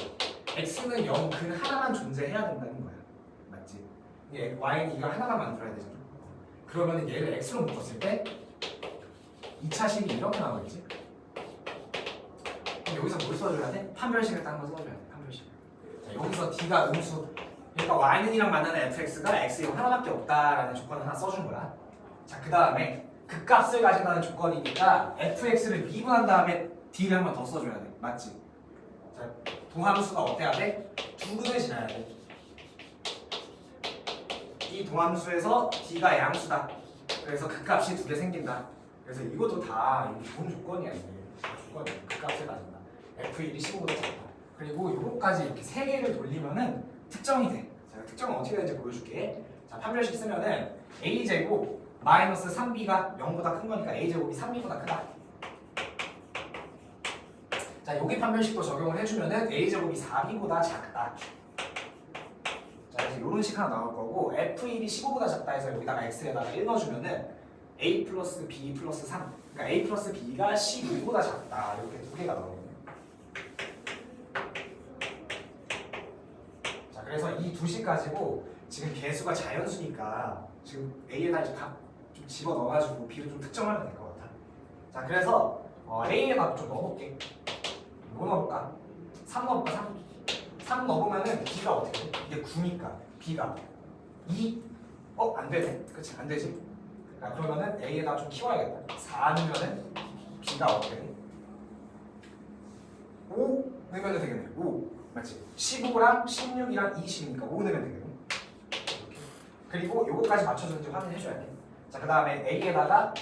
x는 0, 근 하나만 존재해야 된다는 거야. 맞지? 이게 y는 이걸 하나만 만들어야 되잖아. 그러면 얘를 x로 묶었을 때 2차 식이 이렇게 나오겠지? 그럼 여기서 뭘 써줘야 돼? 판별식을 딴 거 써줘야 돼. 판별식. 자, 여기서 d가 음수, 그러니까 y는 2랑 만나는 fx가 x0 하나밖에 없다라는 조건을 하나 써준 거야. 자, 그 다음에 그 값을 가진다는 조건이니까 fx를 미분한 다음에 d를 한 번 더 써줘야 돼. 맞지? 자, 동함수가 어때야 돼? 두 근을 지나야 돼. 이 동함수에서 d가 양수다. 그래서 그 값이 두 개 생긴다. 그래서 이것도 다 좋은 조건이야. 이게 조건이야. 그 값을 가진다. f1이 15보다 작다. 그리고 요거까지 이렇게 세 개를 돌리면은 특정이 돼. 자, 특정은 어떻게 되는지 보여줄게. 자, 판별식 쓰면은 a제곱 마이너스 3b가 0보다 큰 거니까 a제곱이 3b보다 크다. 자, 여기 판별식도 적용을 해주면은 a제곱이 4b보다 작다. 자, 자, 그래서 이런 식 하나 나올 거고 F1이 15보다 작다 해서 여기다가 X에다가 1 넣어주면은 A 플러스 B 플러스 3 그러니까 A 플러스 B가 12보다 작다 이렇게 두 개가 나오거든요. 자, 그래서 이 두 식 가지고 지금 개수가 자연수니까 지금 A에다 이제 좀 집어 넣어가지고 B를 좀 특정하면 될 것 같아. 자, 그래서 A에다 좀 넣어볼게. 뭐 넣어볼까? 3 넣어볼까? 3 넣어보면은 B가 어떻게 돼? 이게 9니까 B가 2? 안 되네. 그치? 안 되지? 자, 그러면은 A에다 좀 키워야겠다. 4 넣으면은 B가 어떻게 돼? 5 넣으면 되겠네. 5 맞지? 15랑 16이랑 20이니까 5 넣으면 되겠네. 그리고 요거까지 맞춰주는지 확인해줘야 돼. 자, 그 다음에 A에다가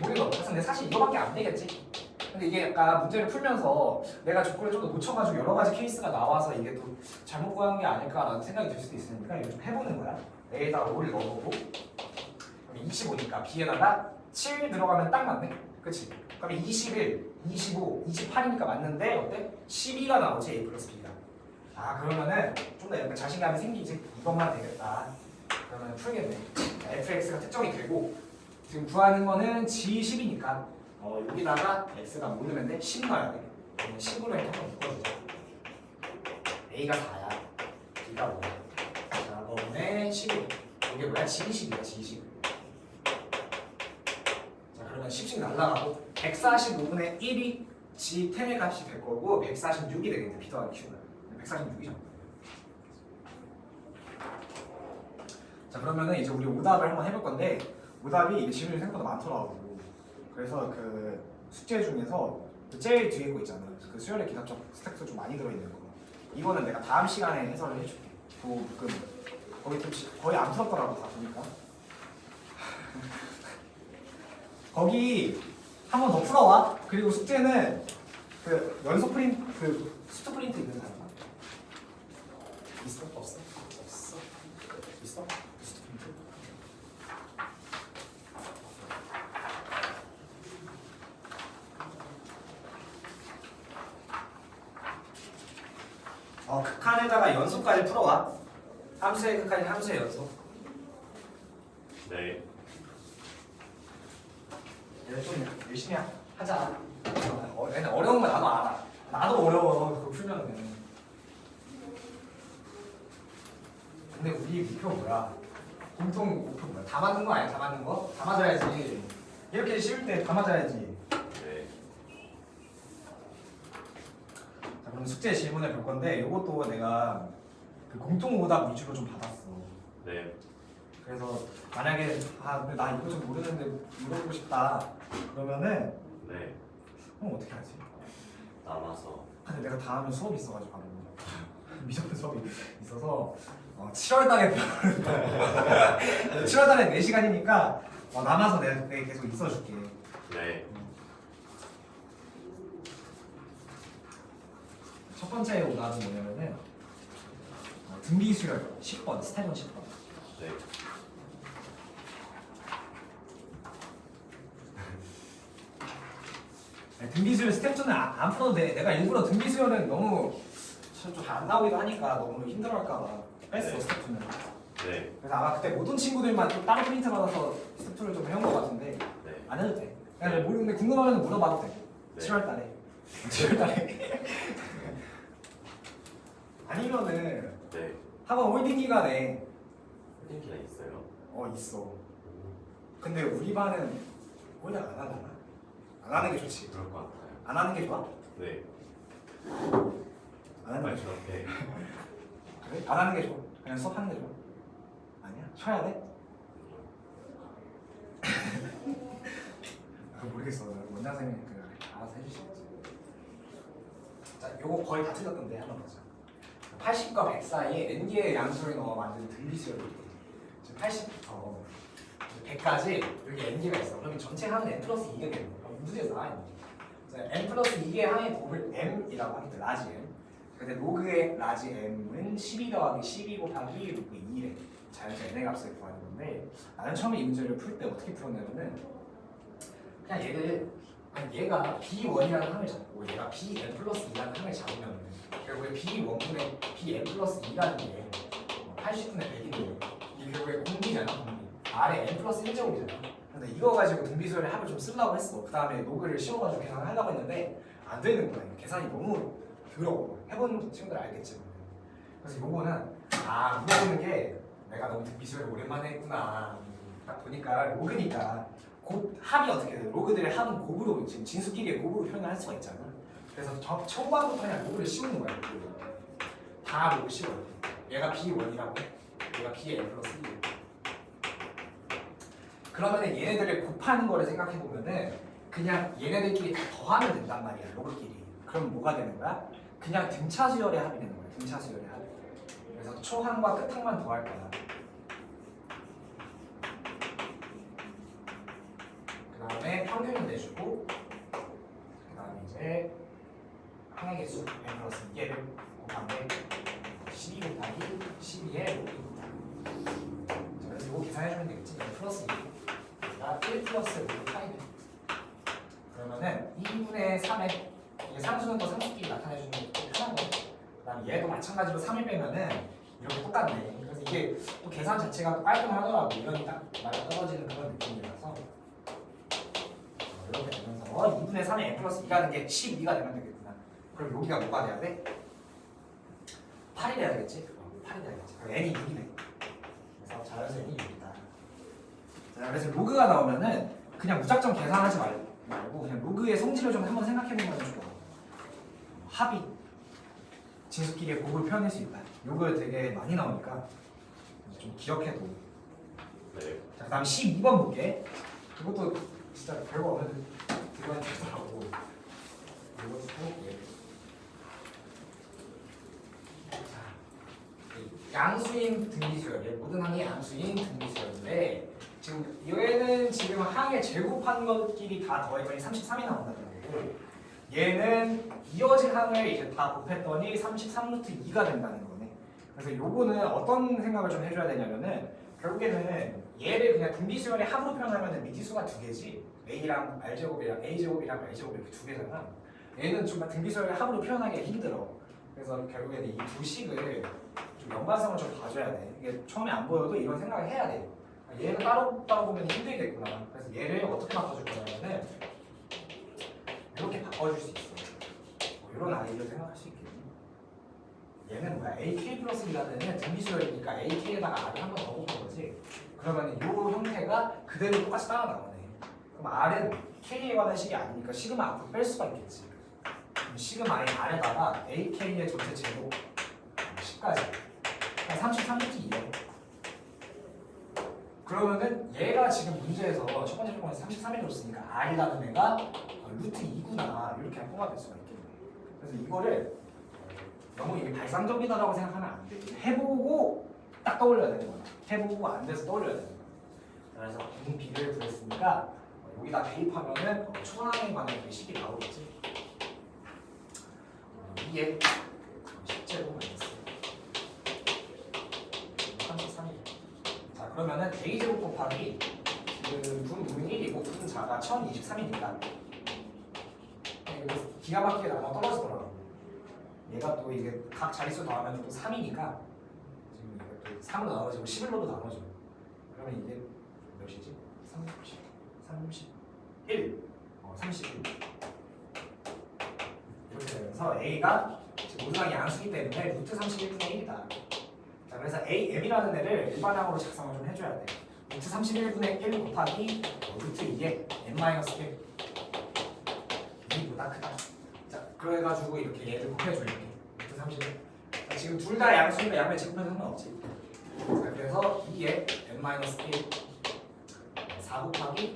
5를 넣었어. 근데 사실 이거밖에 안 되겠지? 근데 이게 약간 문제를 풀면서 내가 조건을 좀 더 놓쳐가지고 여러 가지 케이스가 나와서 이게 또 잘못 구한 게 아닐까라는 생각이 들 수도 있으니까 이거 좀 해보는 거야. A에다가 5를 넣어보고 25니까 B에다가 7 들어가면 딱 맞네? 그치? 그러면 21, 25, 28이니까 맞는데 어때? 12가 나오지 A 플러스 B가. 아, 그러면은 좀 더 약간 자신감이 생기지? 이것만 되겠다. 그러면 풀겠네. fx가 특정이 되고 지금 구하는 거는 g10이니까 여기다가 x가 뭐 넣으면 돼? 10 넣어야 돼. 10으로 이렇게 한번 묶어주자. a가 4야. b가 5야. 자, 그러면 11. 이게 뭐야? g20이야, g20. 자, 그러면 10씩 날라가고 145분의 1이 g10의 값이 될 거고 146이 되겠네. b 더하기 q가. 146이죠. 자, 그러면은 이제 우리 오답을 한번 해볼 건데 오답이 이게 질문이 생각보다 많더라고. 그래서 그 숙제 중에서 그 제일 뒤에 거 있잖아. 그 수열의 기하적 스택도 좀 많이 들어있는 거. 이거는 내가 다음 시간에 해설을 해줄게. 거기 좀 거의 안 풀었더라고 다 보니까. 거기 한 번 더 풀어와. 그리고 숙제는 그 연속 프린트 그 수트 프린트 있는 사람 있어? 없어? 없어? 있어? 수트 프린트? 극한에다가 연속까지 풀어와. 함수의 극한이 함수의 연속. 네. 얘네 좀 열심히 하자. 얘네 어려운 거 나도 알아. 나도 어려워. 그거 풀면은. 근데 우리 목표 뭐야? 공통 목표 뭐야? 다 맞는 거 아니야? 다 맞는 거? 다 맞아야지. 이렇게 쉬울 때 다 맞아야지. 네. 자, 그럼 숙제 질문을 볼 건데 이것도 내가 그 공통 오답 위주로 좀 받았어. 네. 그래서 만약에 근데 나 이거 좀 모르는데 물어보고 싶다 그러면은 네. 어떻게 하지? 남아서. 근데 내가 다음에 수업이 있어가지고 바로 미적분 수업이 있어서 7월달에 7월달에 4시간이니까 남아서 내가 계속 있어줄게. 네. 첫 번째 오답은 뭐냐면은 등비 수열 10번 스텝은 10번. 네. 등비 수열 스텝 2는 안 풀어도 돼. 내가 일부러 등비 수열은 너무 좀 잘 안 나오기도 하니까 너무 힘들어할까봐 뺐어. 네. 스텝 2는. 네. 그래서 아마 그때 모든 친구들만 또 따로 프린트 받아서 스텝 2를 좀 해온 것 같은데 네. 안 해도 돼. 그냥 모르는데 궁금하면 물어봐도 되고. 네. 7월달에. 7월달에. 아니면은 네. 학원 홀딩 기간에 홀딩기가 있어요? 있어. 근데 우리 반은 홀딩 안 하려나? 안 하는 게 좋지. 그럴 것 같아요. 안 하는 게 좋아? 네. 안 하는 게 좋아. 네. 그래? 안 하는 게 좋아. 그냥 수업하는 게 좋아. 아니야? 쉬어야 돼? 모르겠어. 원장 선생님이 알아서 해주시겠지. 자, 요거 거의 다 틀렸던데 한번 보자. 80과 100 사이에 n개의 양수를 넣어 만든 등비수열이 있거든. 80부터 100까지 여기 n개가 있어. 그러면 전체 항은 n 플러스 2가 되는 거야. 문제에서 나와 있는 거야. n 플러스 2의 항의 곱을 m이라고 하겠다. 라지 m. 근데 로그의 라지 m은 12 더하기 12 곱하기 로그 2래. 자연수 n의 값을 구하는 건데 나는 처음에 이 문제를 풀 때 어떻게 풀었냐면은 그냥 얘가 b1이라는 항을 잡고 얘가 bn 플러스 2라는 항을 잡으면 결국에 b1분의 bn 플러스 2라는 게 80분의 100인데 이게 결국에 공비잖아. 공비. R에 n 플러스 1제곱이잖아. 근데 이거 가지고 등비수열의 합을 좀 쓰려고 했어. 그 다음에 로그를 씌워가지고 계산하려고 했는데 안 되는 거야. 계산이 너무 더러워. 해본 친구들 알겠지. 그래서 요거는 물어보는 게 내가 너무 등비수열을 오랜만에 했구나. 딱 보니까 로그니까 곱 합이 어떻게 돼? 로그들의 합은 곱으로 지금 진수끼리의 곱으로 표현을 할 수가 있잖아. 그래서 초반부터 그냥 로그를 씌우는 거야. 로그를. 다 로그 씌워요. 얘가 B1이라고 해. 얘가 B의 n 플러스 1. 그러면 얘네들을 곱하는 거를 생각해 보면은 그냥 얘네들끼리 다 더하면 된단 말이야. 로그끼리. 그럼 뭐가 되는 거야? 그냥 등차 수열의 합이 되는 거야. 등차 수열의 합. 그래서 초항과 끝항만 더할 거야. 그 다음에 평균을 내주고 그 다음에 이제 항의 개수 n 플러스 2개를 곱하면 12 곱하기 12의 로그입니다. 그래서 이거 계산해주면 되겠지. n 플러스 2 1 플러스 로그 파이네. 그러면은 2분의 3에 이게 상수는 또 상수끼리 나타내주는 게 편한 거. 그 다음에 얘도 마찬가지로 3을 빼면은 이렇게 똑같네. 그래서 이게 또 계산 자체가 또 깔끔하더라고. 이런 딱 말이 떨어지는 그런 느낌이라서 이렇게 되면서 2분의 3에 n 플러스 2라는 게 12가 되면 되겠구나. 그럼 여기가 뭐가 돼야 돼? 8이 돼야 되겠지? 8이 돼야겠지. 그럼 n이 6이네. 그래서 자연수는 6이다. 자, 그래서 로그가 나오면은 그냥 무작정 계산하지 말고 그냥 로그의 성질을 좀 한번 생각해보면 좋아. 합이 진수끼리의 곱을 표현할 수 있다. 요거 되게 많이 나오니까 좀 기억해도. 네. 자, 그다음 12번 볼게. 이것도 진짜 별거 없는데 되게 많이 되더라고. 이것도 해볼게. 양수인 등비수열, 모든 항이 양수인 등비수열인데 지금 얘는 지금 항의 제곱한 것끼리 다 더했더니 33이 나온다는 거고 얘는 이어진 항을 이제 다 곱했더니 33루트 2가 된다는 거네. 그래서 요거는 어떤 생각을 좀 해줘야 되냐면은 결국에는 얘를 그냥 등비수열의 합으로 표현하면은 미지수가 두 개지 a랑 r제곱이랑 a제곱이랑 r제곱 이렇게 두 개잖아. 얘는 좀 등비수열의 합으로 표현하기 힘들어. 그래서 결국에는 이 두 식을 좀 연관성을 좀 봐줘야 돼. 이게 처음에 안 보여도 이런 생각을 해야 돼. 얘는 따로 보면 힘들겠구나. 그래서 얘를 어떻게 바꿔줄 거냐면은 이렇게 바꿔줄 수 있어. 이런 아이디어 생각할 수 있겠니? 얘는 뭐야? AK 플러스 1라는 등비수열이니까 AK에다가 R을 한 번 더 곱한 거지. 그러면 이 형태가 그대로 똑같이 따라 나오네. 그럼 R은 K에 관한 식이 아니니까 시그마 앞으로 뺄 수가 있겠지. 그럼 시그마의 R에다가 AK의 전체 제곱 10까지 33루트 2요. 그러면은 얘가 지금 문제에서 첫 번째 조건에서 33이 줬으니까 R이라는 애가 루트 2구나 이렇게 뽑아낼 수가 있겠네. 그래서 이거를 너무 이게 발상적이다라고 생각하면 안 돼. 해보고 딱 떠올려야 되는 거야. 해보고 안 돼서 떠올려야 되는 거야. 그래서 B를 구했으니까 여기다 대입하면은 초항에 관한 그 식이 나오겠지. 2에 10제곱 마이너스 33이. 자 그러면은 a제곱 곱하기 지금 분모는 1이고 분 자가 1023이니까 기가 막히게 나눠 떨어지더라고. 얘가 또 이게 각 자릿수 더하면 또 3이니까 지금 이게 또 3으로 나눠지고 11로도 나눠져. 그러면 이게 몇이지? 31 31 이렇게 되면서 a가 지금 모두가 양수기 때문에 루트 31분의 1이다. 자 그래서 am이라는 애를 일반항으로 작성을 좀 해줘야 돼. 루트 31분의 1 곱하기 루트 2의 n-1 2보다 크다. 자 그래가지고 이렇게 얘를 곱해줘 이렇게 루트 31. 자, 지금 둘 다 양수니까 양면 제곱해도 상관없지. 자 그래서 2의 n-1 4 곱하기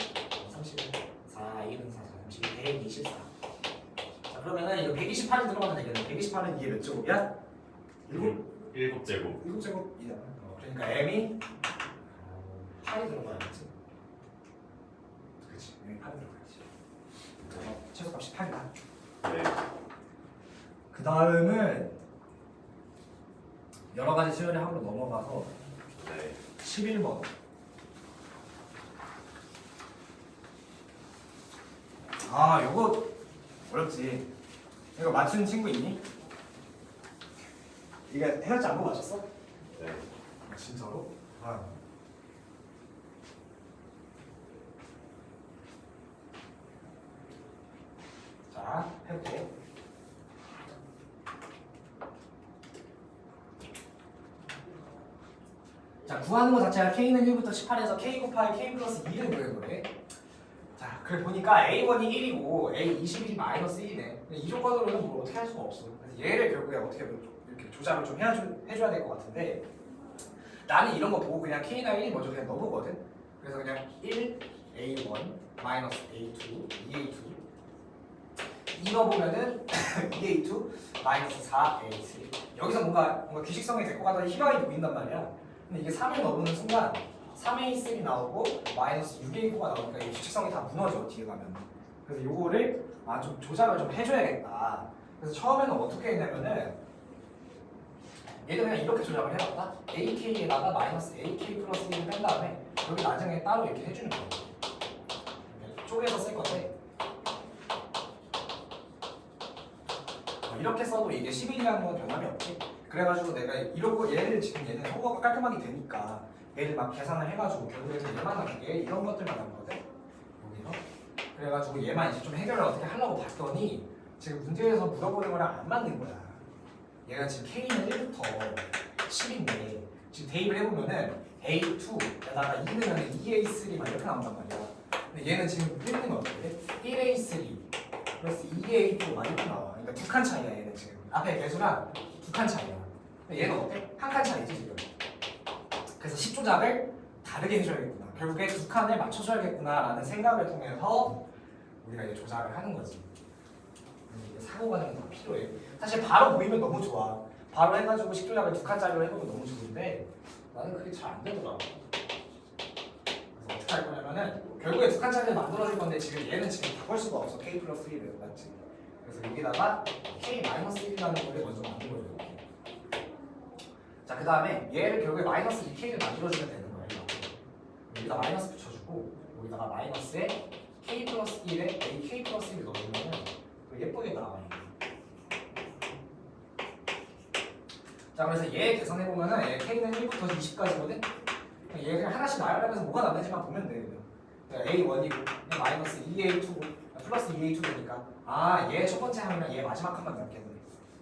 31 4 1은 4 31 124. 자 그러면은 이거 128이 들어가면 되겠네. 128은 이게 몇 제곱이야? 7제곱. 7제곱이잖아. 그러니까 m이 8이 들어가야겠지. 그렇지. m이 8이 들어가야지. 그래서 최소값이 8이다. 네. 그 다음은 여러 가지 수열의 합으로 넘어가서 네. 11번. 아, 요거 어렵지. 이거 맞춘 친구 있니? 이거 헤어지 않고 맞췄어? 네. 진짜로? 아. 자, 해볼게. 자, 구하는 거 자체가 K는 1부터 18에서 K 곱하기 K 플러스 2를 구하는 거래. 자, 그래 보니까 A1이 1이고 A21이 마이너스 1이네. 이 조건으로는 뭘 어떻게 할 수가 없어. 그래서 얘를 결국에 어떻게 이렇게 조작을 좀 해줘야 될 것 같은데 나는 이런 거 보고 그냥 K나 1 먼저 그냥 넣어보거든. 그래서 그냥 1 A1 마이너스 A2 2A2 이거 보면은 2A2 마이너스 4A3 여기서 뭔가 규칙성이 될 것 같다는 희망이 보인단 말이야. 근데 이게 3을 넣어보는 순간 3A3 나오고 마이너스 6A4가 나오니까 이 규칙성이 다 무너져 뒤에 가면. 그래서 요거를 좀 조작을 좀 해줘야겠다. 그래서 처음에는 어떻게 했냐면은 얘를 그냥 이렇게 조작을 해봤다. AK에다가 마이너스 AK 플러스 1을 뺀 다음에 여기 나중에 따로 이렇게 해주는 거야. 이렇게 쪼개서 쓸 건데 이렇게 써도 이게 11이라는 건 변함이 없지. 그래가지고 내가 이러고 얘를 지금 얘는 성거가 깔끔하게 되니까 얘를 막 계산을 해가지고 결국에는 얘만 하는 게 이런 것들만 하거든. 여기서 그래가지고 얘만 이제 좀 해결을 어떻게 하려고 봤더니 지금 문제에서 물어보는 거랑 안 맞는 거야. 얘가 지금 K는 1부터 10인데 지금 대입을 해보면은 A2에다가 2 넣으면 2A3만 이렇게 나온단 말이야. 근데 얘는 지금 1은 어떻게 돼? 1A3 플러스 2A2만 이렇게 나와. 그러니까 두 칸 차이야 얘는 지금. 앞에 개수랑 두 칸 차이야. 근데 얘는 어때? 한 칸 차이지 지금. 그래서 10조작을 다르게 해줘야겠구나. 결국에 두 칸을 맞춰줘야겠구나라는 생각을 통해서 우리가 이제 조작을 하는 거지. 사고 과정이 다 필요해. 사실 바로 보이면 너무 좋아. 바로 해가지고 10조작을 두 칸짜리로 해보면 너무 좋은데 나는 그게 잘 안 되더라고. 그래서 어떻게 할 거냐면은 결국에 두 칸짜리를 만들어줄 건데 지금 얘는 지금 바꿀 수가 없어. K 플러스 1을 맞지? 그래서 여기다가 K 마이너스 1이라는 거를 먼저 만들어줘요. 자, 그 다음에 얘를 결국에 마이너스 2K를 만들어주면 되는 거예요. 여기다 마이너스 붙여주고 여기다가 마이너스에 K 플러스 1에 AK 플러스 1을 넣어주면 예쁘게 나와요. 자, 그래서 얘 계산해보면은 얘 K는 1부터 20까지거든? 얘 그냥 하나씩 나열하면서 뭐가 남는지만 보면 돼. A1이고 마이너스 2A2고 플러스 2A2 되니까 얘 첫 번째 항이랑 얘 마지막 항만 남겠네.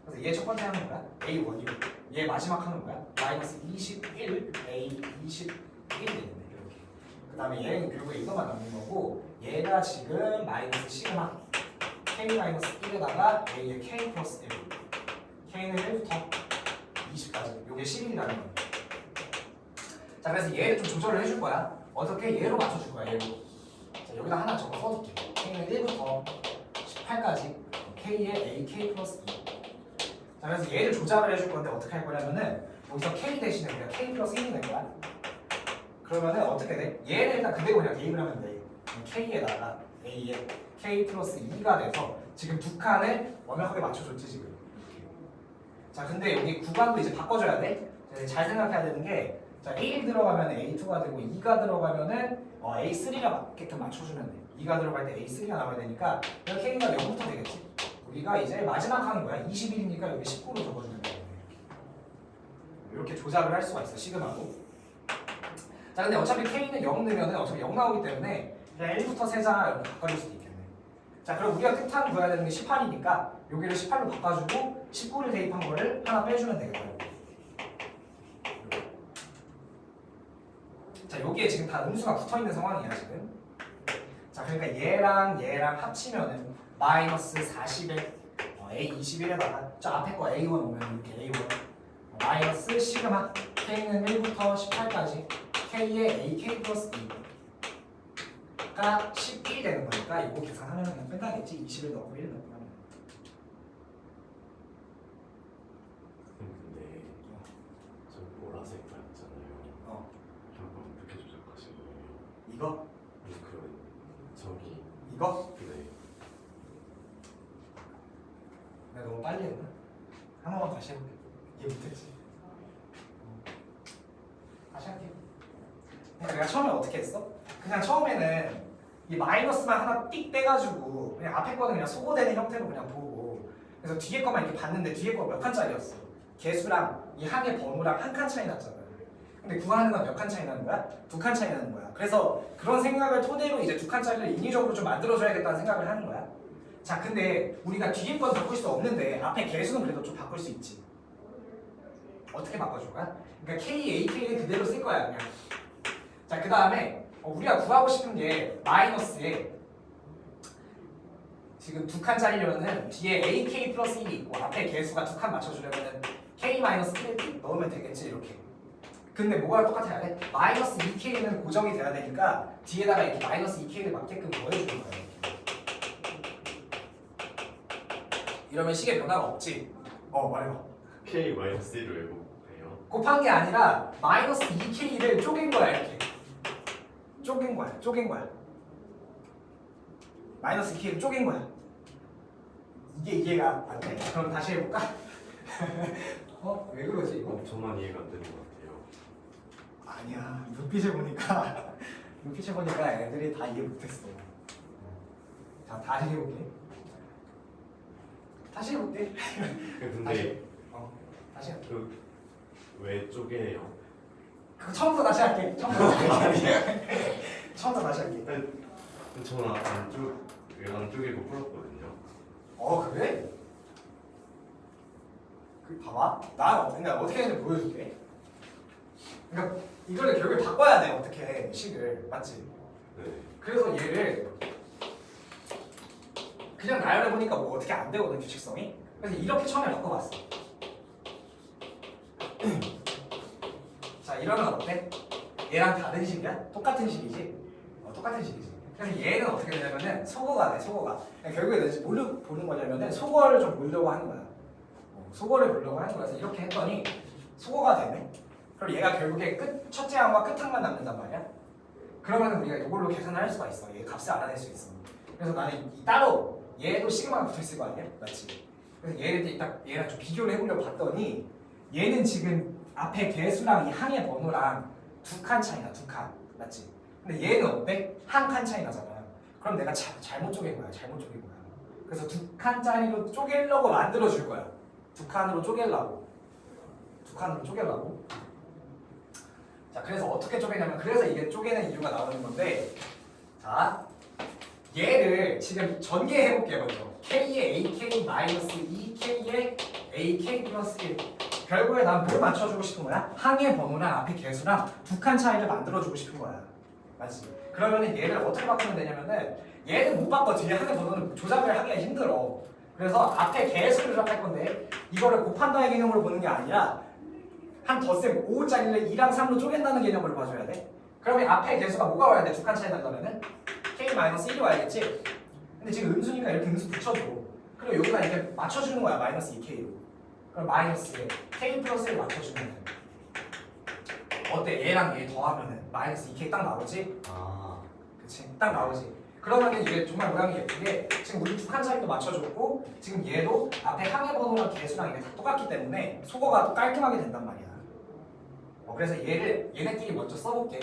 그래서 얘 첫 번째 항은 뭐야? A1이고 얘 마지막 항은 뭐야? 마이너스 21 A21 되겠네. 이렇게. 그 다음에 얘는 결국에 이거만 남는 거고 얘가 지금 마이너스 시그마 K-1에다가 A의 K 플러스 1 K는 1부터 20까지 요게 11이라는 거예요. 자, 그래서 얘를 좀 조절을 해줄 거야. 어떻게? 얘로 맞춰줄 거야. 얘로. 자, 여기다 하나 적어 써줄게. K는 1부터 18까지 K의 AK 플러스 2. 자, 그래서 얘를 조작을 해줄 건데 어떻게 할 거냐면은 여기서 K 대신에 그냥 K 플러스 1이 될 거야. 그러면은 어떻게 돼? 얘를 일단 그대로 그냥 대입을 하면 돼. K에다가 A의 K 플러스 2가 돼서 지금 두 칸을 완벽하게 맞춰줬지 지금. 자, 근데 여기 구간도 이제 바꿔줘야 돼. 잘 생각해야 되는 게 자, 1이 들어가면 A2가 되고 2가 들어가면은 A3가 맞게끔 맞춰주면 돼. 2가 들어갈 때 A3가 나와야 되니까 여기 K가 0부터 되겠지. 우리가 이제 마지막 항이 뭐야? 21이니까 여기 19로 적어주면 돼. 이렇게 조작을 할 수가 있어, 시그마로. 자, 근데 어차피 K는 0 넣으면은 어차피 0 나오기 때문에 그냥 1부터 세자 이렇게 바꿔줄 수도 있겠네. 자, 그럼 우리가 끝항 구해야 되는 게 18이니까 여기를 18로 바꿔주고 19를 대입한 거를 하나 빼주면 되겠고요. 자, 여기에 지금 다 음수가 붙어있는 상황이야 지금. 자, 그러니까 얘랑 합치면은 마이너스 40에 A21에다가 저 앞에 거 A1 오면 이렇게 A1 마이너스 시그마 K는 1부터 18까지 K의 AK 플러스 2가 11이 되는 거니까 이거 계산하면 그냥 끝나겠지. 20을 넣고 1을 넣고 하면. 근데 저 보라색 있잖아요. 한번 어떻게 조작하신 거예요? 이거? 저기 이거? 네. 내가 너무 빨리 했나? 한 번만 다시 해볼게. 이해 못했지? 다시 할게. 그러니까 내가 처음에 어떻게 했어? 그냥 처음에는 이 마이너스만 하나 띡 빼가지고 그냥 앞에 거는 그냥 소거되는 형태로 그냥 보고 그래서 뒤에 거만 이렇게 봤는데 뒤에 거 몇 칸짜리였어? 개수랑 이 항의 번호랑 한 칸 차이 났잖아. 근데 구하는 건 몇 칸 차이 나는 거야? 2칸 차이 나는 거야. 그래서 그런 생각을 토대로 이제 2칸짜리를 인위적으로 좀 만들어줘야겠다는 생각을 하는 거야. 자, 근데 우리가 뒤에 건 바꿀 수 없는데 앞에 개수는 그래도 좀 바꿀 수 있지. 어떻게 바꿔줄 거야? 그러니까 K, A, K는 그대로 쓸 거야 그냥. 자, 그 다음에 우리가 구하고 싶은 게 마이너스에 지금 2칸짜리려면은 뒤에 AK 플러스 1이 있고 앞에 개수가 2칸 맞춰주려면은 K 마이너스 1을 넣으면 되겠지 이렇게. 근데 뭐가 똑같아야 돼? 마이너스 2K는 고정이 돼야 되니까 뒤에다가 이렇게 마이너스 2K를 맞게끔 더해주는 거야. 이러면 식의 변화가 없지. 말해봐. K 마이너스 1을 왜 곱해요? 곱한 게 아니라 마이너스 2K를 쪼갠 거야 이렇게. 쪼갠 거야. 마이너스 2K를 쪼갠 거야. 이게 이해가 안 돼? 그럼 다시 해볼까? 왜 그러지 이거? 저만 이해가 안 되는 것 같아요. 아니야, 눈빛을 보니까 애들이 다 이해 못했어. 자, 다시 해볼게. 근데 다시 할게. 그 왜 쪼개요? 그거 처음부터 다시 할게. 처음부터 다시 할게. 저는 안 쪼개고 풀었거든요. 그래? 봐봐. 그러니까 어떻게 하는지 보여줄게. 그러니까 이거를 결국에 바꿔야 돼. 어떻게 식을 맞지? 네. 그래서 얘를 그냥 나열해 보니까 뭐 어떻게 안 되거든 규칙성이. 그래서 이렇게 처음에 바꿔봤어. 자, 이러면 어때? 얘랑 다른 식이야? 똑같은 식이지? 똑같은 식이지. 그래서 얘는 어떻게 되냐면은 속어가 돼. 속어가. 그러니까 결국에 내가 뭘로 보는 거냐면은 속어를 좀 보려고 하는 거야. 속어를 보려고 하는 거라서 이렇게 했더니 속어가 되네. 그럼 얘가 결국에 첫째 항과 끝항만 남는단 말이야. 그러면 우리가 이걸로 계산을 할 수가 있어. 얘 값을 알아낼 수 있어. 그래서 나는 따로 얘도 시그마가 붙어있을 거 아니야? 맞지? 그래서 얘랑 좀 비교를 해보려고 봤더니 얘는 지금 앞에 개수랑 이 항의 번호랑 2칸 차이 나. 2칸. 맞지? 근데 얘는 어때? 한 칸 차이 나잖아. 그럼 내가 잘못 쪼갠 거야. 그래서 2칸짜리로 쪼개려고 만들어줄 거야. 2칸으로 쪼개려고. 자, 그래서 어떻게 쪼개냐면 그래서 이게 쪼개는 이유가 나오는 건데, 자, 얘를 지금 전개해볼게요. 먼저 K에 AK 마이너스 2K에 AK 플러스 1. 결국에 난 뭘 맞춰주고 싶은 거야? 항의 번호랑 앞에 개수랑 2칸 차이를 만들어주고 싶은 거야. 맞지? 그러면은 얘를 어떻게 바꾸면 되냐면은 얘는 못 바꿔. 뒤에 항의 번호는 조작을 하기가 힘들어. 그래서 앞에 개수를 조작할 건데 이거를 곱한다의 개념으로 보는 게 아니라 한 덧셈 5짜리를 2랑 3로 쪼갠다는 개념으로 봐줘야 돼. 그러면 앞에 개수가 뭐가 와야 돼? 2칸 차이 난다면은 K-1이 와야겠지? 근데 지금 음수니까 이렇게 음수 붙여줘. 그리고 여기다 이렇게 맞춰주는 거야. 마이너스 2K로. 그럼 마이너스에 K 플러스를 맞춰주면 어때? 얘랑 얘 더하면은 마이너스 2K 딱 나오지? 그치? 딱 나오지. 그러면은 이게 정말 모양이 예쁘게 지금 우리 2칸 차이도 맞춰줬고 지금 얘도 앞에 항의 번호랑 개수랑 이게 다 똑같기 때문에 속어가 또 깔끔하게 된단 말이야. 그래서 얘네끼리 먼저 써볼게.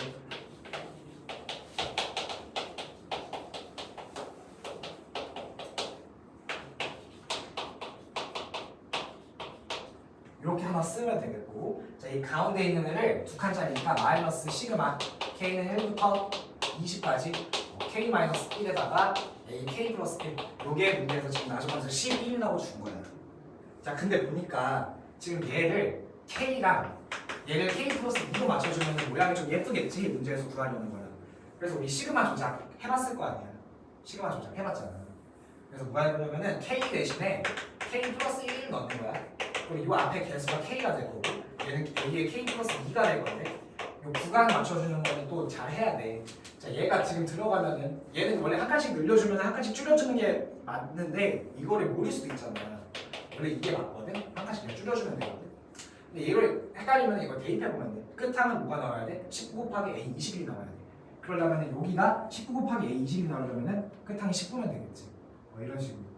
이렇게 하나 쓰면 되겠고, 자, 이 가운데 있는 애를 2칸짜리니까 마이너스 시그마 K는 1부터 20까지 K 마이너스 1에다가 K 플러스 1. 요게 문제에서 지금 나중에서 11이라고 준 거야. 자, 근데 보니까 지금 얘를 K랑 얘를 K 플러스 2로 맞춰주면 모양이 좀 예쁘겠지? 문제에서 구하려는 거야. 그래서 우리 시그마 조작 해봤을 거 아니야. 시그마 조작 해봤잖아. 그래서 뭐가 되냐면은 K 대신에 K 플러스 1을 넣는 거야. 그리고 이 앞에 개수가 K가 될 거고 얘는 여기에 K 플러스 2가 될 건데 이 구간 맞춰주는 거는 또 잘 해야 돼. 자, 얘가 지금 들어가면은 얘는 원래 한 칸씩 늘려주면 한 칸씩 줄여주는 게 맞는데 이거를 모를 수도 있잖아. 원래 이게 맞거든? 한 칸씩 그냥 줄여주면 되거든. 근데 이걸 헷갈리면 이거 대입해보면 돼. 끝항은 뭐가 나와야 돼? 19 곱하기 A 21이 나와야 돼. 그러려면 여기가 19 곱하기 A 20이 나오려면 끝항이 19면 되겠지. 이런 식으로.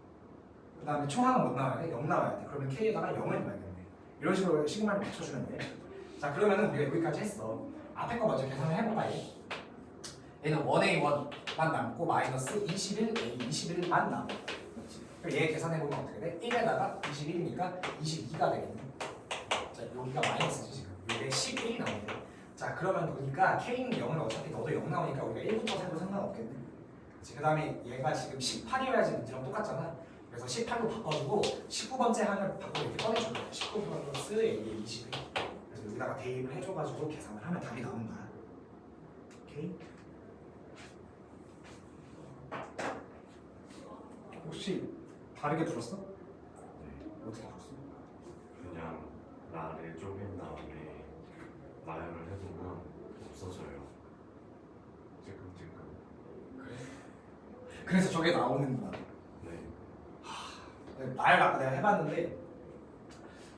그 다음에 총항은 못 나와야 돼? 0 나와야 돼. 그러면 K에다가 0을 넣어야겠네. 이런 식으로 시그마를 맞춰주면 돼. 자, 그러면은 우리가 여기까지 했어. 앞에 거 먼저 계산을 해볼까? 얘는 1A1만 남고 마이너스 21A 21만 남아. 그럼 얘 계산해보면 어떻게 돼? 1에다가 21이니까 22가 되겠네. 자, 여기가 마이너스지 지금. 이게 11이 나오네. 자, 자 그러면 보니까 K는 0을 어차피 너도 0 나오니까 우리가 1부터 세도 상관없겠네. 그 다음에 얘가 지금 18이어야지 문제랑 똑같잖아. 그래서 18로 바꿔주고 19번째 항을 바꿔 이렇게 꺼내줘. 19 플러스 A의 20. 그래서 여기다가 대입을 해줘가지고 계산을 하면 답이 나오는 거야. 오케이? 혹시 다르게 풀었어? 네. 어떻게 풀었어? 그냥 나를 쪼갠 다음에 나열을 해보면 없어져요. 찔끔찔끔. 그래서 저게 나오는구나. 네. 나열 아까 내가 해봤는데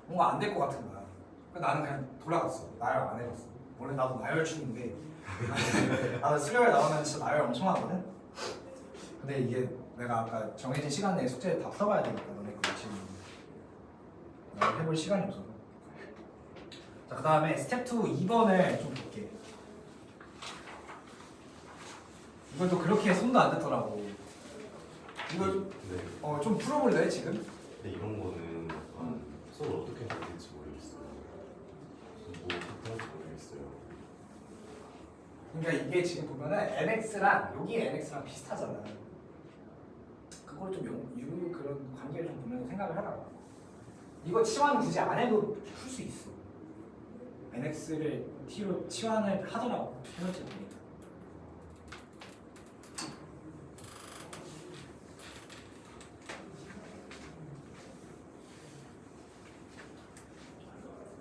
뭔가 안 될 것 같은 거야. 그래서 나는 그냥 돌아갔어. 나열 안 해봤어. 원래 나도 나열충인데 나도 수요일 나오면 진짜 나열 엄청 하거든. 근데 이게 내가 아까 정해진 시간 내에 숙제를 다 풀어봐야 되니까 너네 거 지금 나열 해볼 시간이 없어서. 자, 그 다음에 스텝 2 2번을 좀 볼게. 이걸 또 그렇게 손도 안 댔더라고. 이걸 네. 좀 풀어볼래 지금? 근데 이런 거는 약간 서로 어떻게 해야 될지 모르겠어요. 뭐 어떻게 할지 모르겠어요. 그러니까 이게 지금 보면은 NX랑 여기 NX랑 비슷하잖아. 그걸 좀 그런 관계를 좀 보면서 생각을 해봐봐. 이거 치환 굳이 안 해도 풀 수 있어. NX를 T로 치환을 하더라고. 해설책 보니까.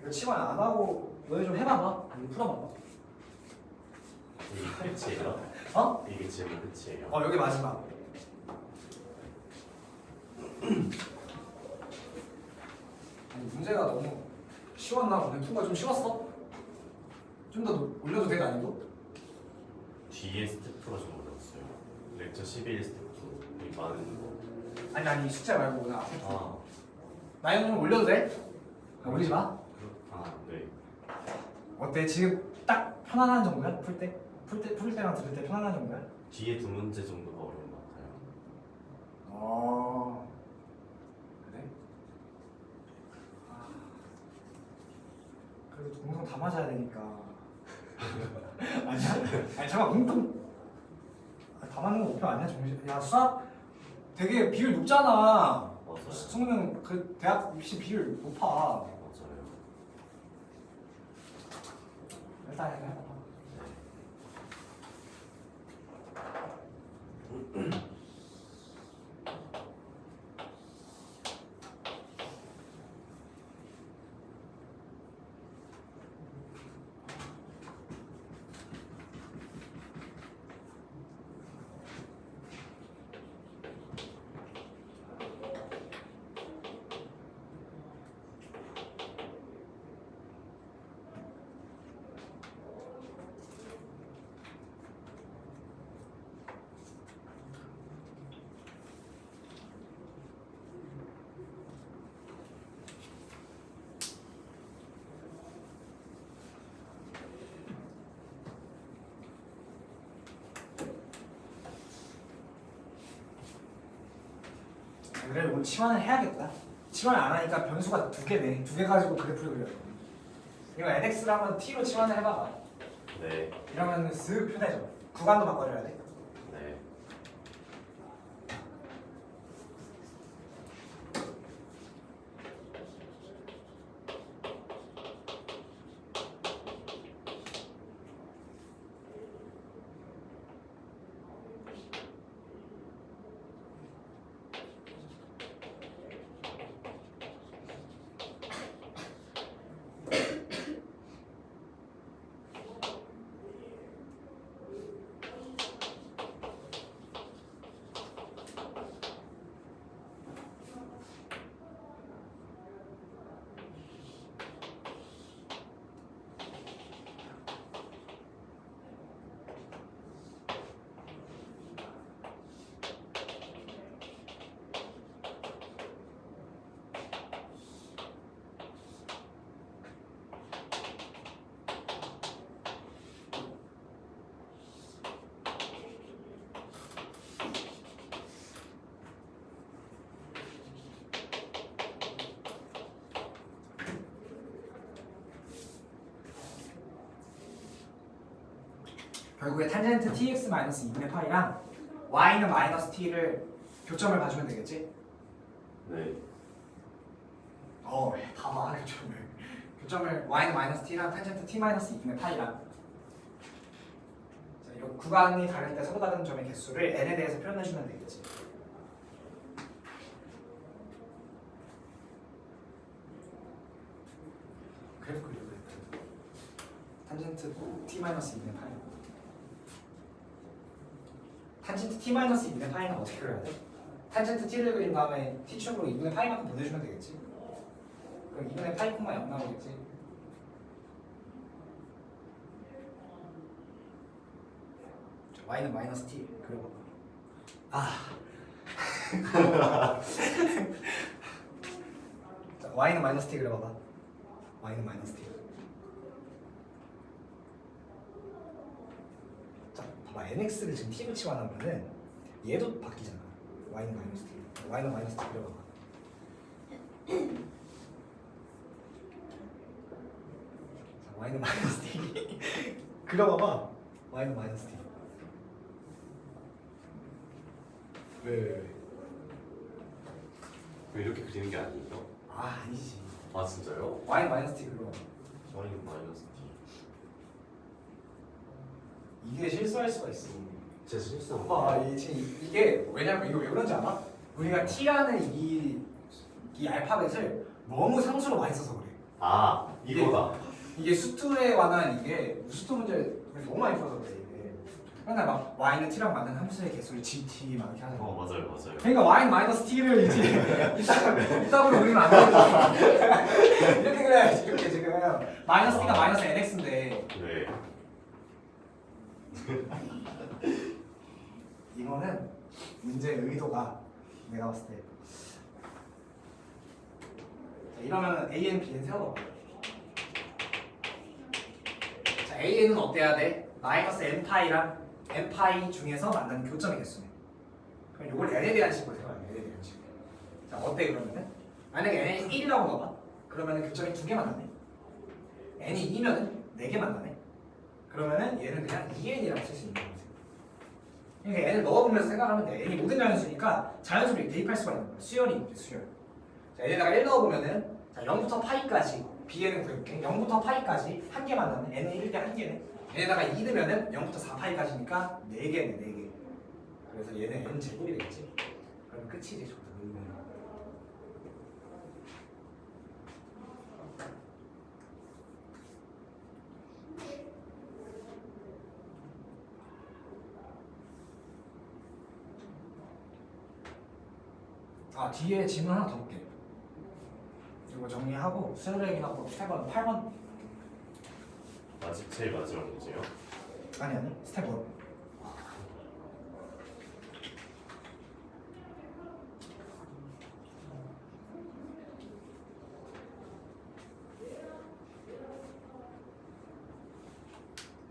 이거 치환 안 하고 너희 좀 해봐봐. 이거 풀어봐봐. 이게 끝이에요? 어? 이게 질문 끝이에요? 여기 마지막. 아니 문제가 너무 쉬웠나? 오늘 투가 좀 쉬웠어? 좀 더 올려도 돼 난이도? 뒤에 스텝2가 좀 어려웠어요. 렉처 11 스텝2 되게 많은 거. 아니 숙제 말고 오늘 앞에 투. 아, 나이는 좀 올려도 돼? 올리지 마. 네. 어때? 지금 딱 편안한 정도야? 풀 때? 풀 때랑 들을 때 편안한 정도야? 뒤에 두 문제 정도가 어려운 것 같아요. 그래? 그래도 동영상 다 맞아야 되니까. 아니야? 아니 잠깐 공통 다 맞는 거 목표 아니야? 정신. 야 수학 되게 비율 높잖아. 맞아요. 수능 그 대학 입시 비율 높아. 맞아요. 일단 해봐. 그래 오늘 치환을 해야겠다. 치환을 안 하니까 변수가 두 개네. 두 개 가지고 그래프를 그려야 돼. 이거 NX를 한번 T로 치환을 해봐봐. 네. 이러면 쓱 편해져. 구간도 바꿔줘야 돼. 네. 결국에 탄젠트 tx 마이너스 2분의 파이랑 y는 마이너스 t를 교점을 봐주면 되겠지? 네. 다 봐, 교점을 y는 마이너스 t랑 탄젠트 t 마이너스 2분의 파이랑. 자, 이거 구간이 다를 때 서로 다른 점의 개수를 n에 대해서 표현해주면 되겠지. 그래프 그려, 그래프. 탄젠트 t 마이너스 2분의 파이. 탄젠트 t 마이너스 2분의 파이는 어떻게 그려야 돼? 탄젠트 t를 그린 다음에 t축으로 2분의 파이만큼 보내주면 되겠지. 그럼 2분의 파이 콤마 0 나오겠지. 자, y는 마이너스 t 그려봐. 자, y는 마이너스 t 그려봐봐. y는 마이너스 t. 자, 봐봐. nx를 지금 t로 치환하면은 얘도 바뀌잖아. y는 마이너스 t. y는 마이너스 t 그려봐봐. 자, y는 마이너스 t. 그려봐봐. y는 마이너스 t. 왜? 왜 이렇게 그리는 게 아니에요? 아니지. 아 진짜요? y는 마이너스 t 그려. 저희는 마이너스 t. 이게 실수할 수가 있어. 제 실수한 봐봐, 이게 왜냐면 이거 왜 그런지 알아? 우리가 t라는 이 알파벳을 너무 상수로 많이 써서 그래. 아 이거다. 이게 수투에 관한 이게 수투 문제 너무 많이 풀어서 그래. 이게. 맨날 막 y는 t랑 맞는 함수의 개수를 gt 막 이렇게 하잖아. 맞아요. 그러니까 y는 마이너스 t를 이제 이따구로 우리는 안 되잖아. 이렇게 그래야지. 이렇게 지금 마이너스 t가 마이너스 nx인데 네. 이거는 문제의 의도가 내가 봤을 때 자, 이러면 AN, BN 세워봐. 자, AN은 어때야 돼? 마이너스 n파이랑 n파이 중에서 만나는 교점의 개수네. 그럼 이걸 n에 대한 식으로 세워야 돼. n에 대한 식으로. 자, 어때 그러면은? 만약에 n이 1이라고 넣어봐. 그러면은 교점이 2개 만나네. n이 2면은 4개 만나네. 그러면은 얘는 그냥 2n이라고 쓸 수 있는 거지. 그러니까 n을 넣어보면서 생각하면 돼. n이 모든 자연수니까 자연수를 대입할 수가 있는 거야. 수열이 있지, 수열. 자, 얘에다가 1 넣어보면은 자, 0부터 파이까지 bn은 구해볼게. 0부터 파이까지 한 개 만나면 n은 1대 한 개네. 얘에다가 2 넣으면은 0부터 4파이까지니까 4개네, 4개. 그래서 얘는 n 제곱이 되겠지. 그럼 끝이지, 저거. 뒤에 질문 하나 더 볼게. 이거 정리하고 수열액이나 8번 8번 아직 제일 마지막 문제요. 아니 스텝 1.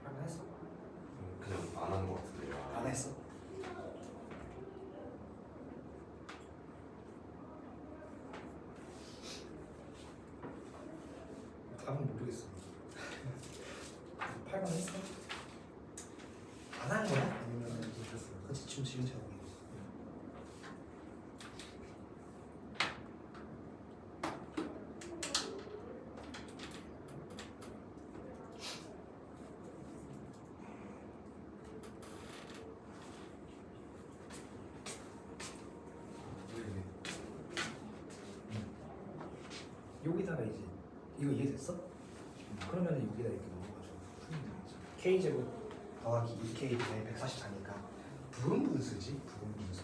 그럼 했어? 그냥 안 한 것 같은데요. 안 했어. 답은 모르겠어. 8번 했어? 안 한 거야? 아니면 못했어? 그치 지금 제목이. 여기다가 이제 이거 이해됐어? 그러면 여기다 이렇게 넣어가지고 풀면 되겠죠. k제곱 더하기 2k분의 144니까 부분분수지? 부분분수.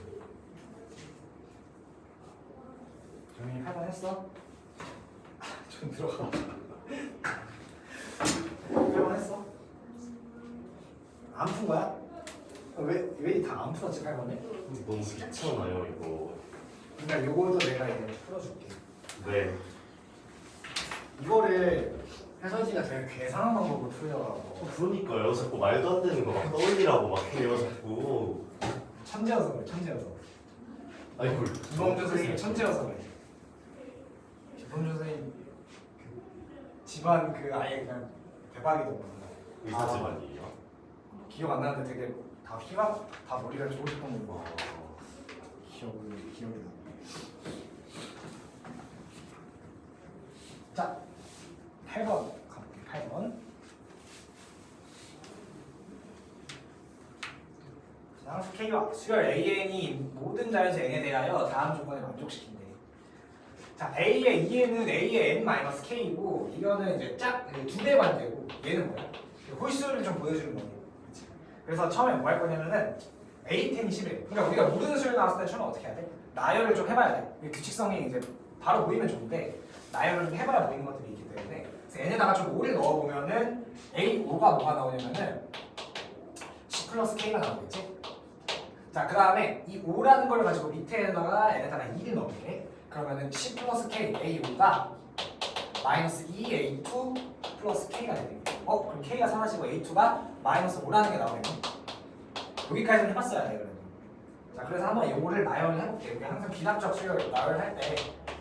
정민이 8번 했어? 좀 들어가. 8번 했어? 안 푼 거야? 왜 다 안 풀었지 8번에? 너무 귀찮아요 이거. 그러니까 요거도 내가 이제 풀어줄게. 네. 이거를 해설지가 되게 괴상한 방법으로 풀려가고 그러니까요. 자꾸 말도 안 되는 거 막 떠올리라고 막 해요 자꾸. 천재여서 그래, 천재여서. 아이고. 김범준 선생님이 천재여서 그래. 김범준 선생님 그 집안 그 아예 그냥 대박이더만. 의사 집안이에요. 기억 안 나는데 되게 다 머리가 좋으셨던 거 기억이 나. 자, 8번 가볼게요. 8번. 상수 K와 수열 AN이 모든 자연수 N에 대하여 다음 조건을 만족시킨대. 자, A의 2N은 A의 N-K이고 이거는 이제 두 배 반대고 얘는 뭐야? 홀수를 좀 보여주는 거예요. 그치? 그래서 처음에 뭐 할 거냐면은 A10이 11. 그러니까 우리가 모든 수열 나왔을 때 처음에 어떻게 해야 돼? 나열을 좀 해봐야 돼. 이 규칙성이 이제 바로 보이면 좋은데 나열을 좀 해봐야 보이는 것들이 있기 때문에 그래서 N에다가 좀 5를 넣어보면은 A5가 뭐가 나오냐면은 10 플러스 K가 나오겠지? 자, 그 다음에 이 5라는 걸 가지고 밑에다가 N에다가 2를 넣을게. 그러면은 10 플러스 K, A5가 마이너스 2A2 플러스 K가 되겠네. 그럼 K가 사라지고 A2가 마이너스 5라는 게 나오겠네. 여기까지는 해봤어야 돼, 그래도. 자, 그래서 한번 요거를 나열을 해볼게. 우리 항상 비납적 수열 나열할 때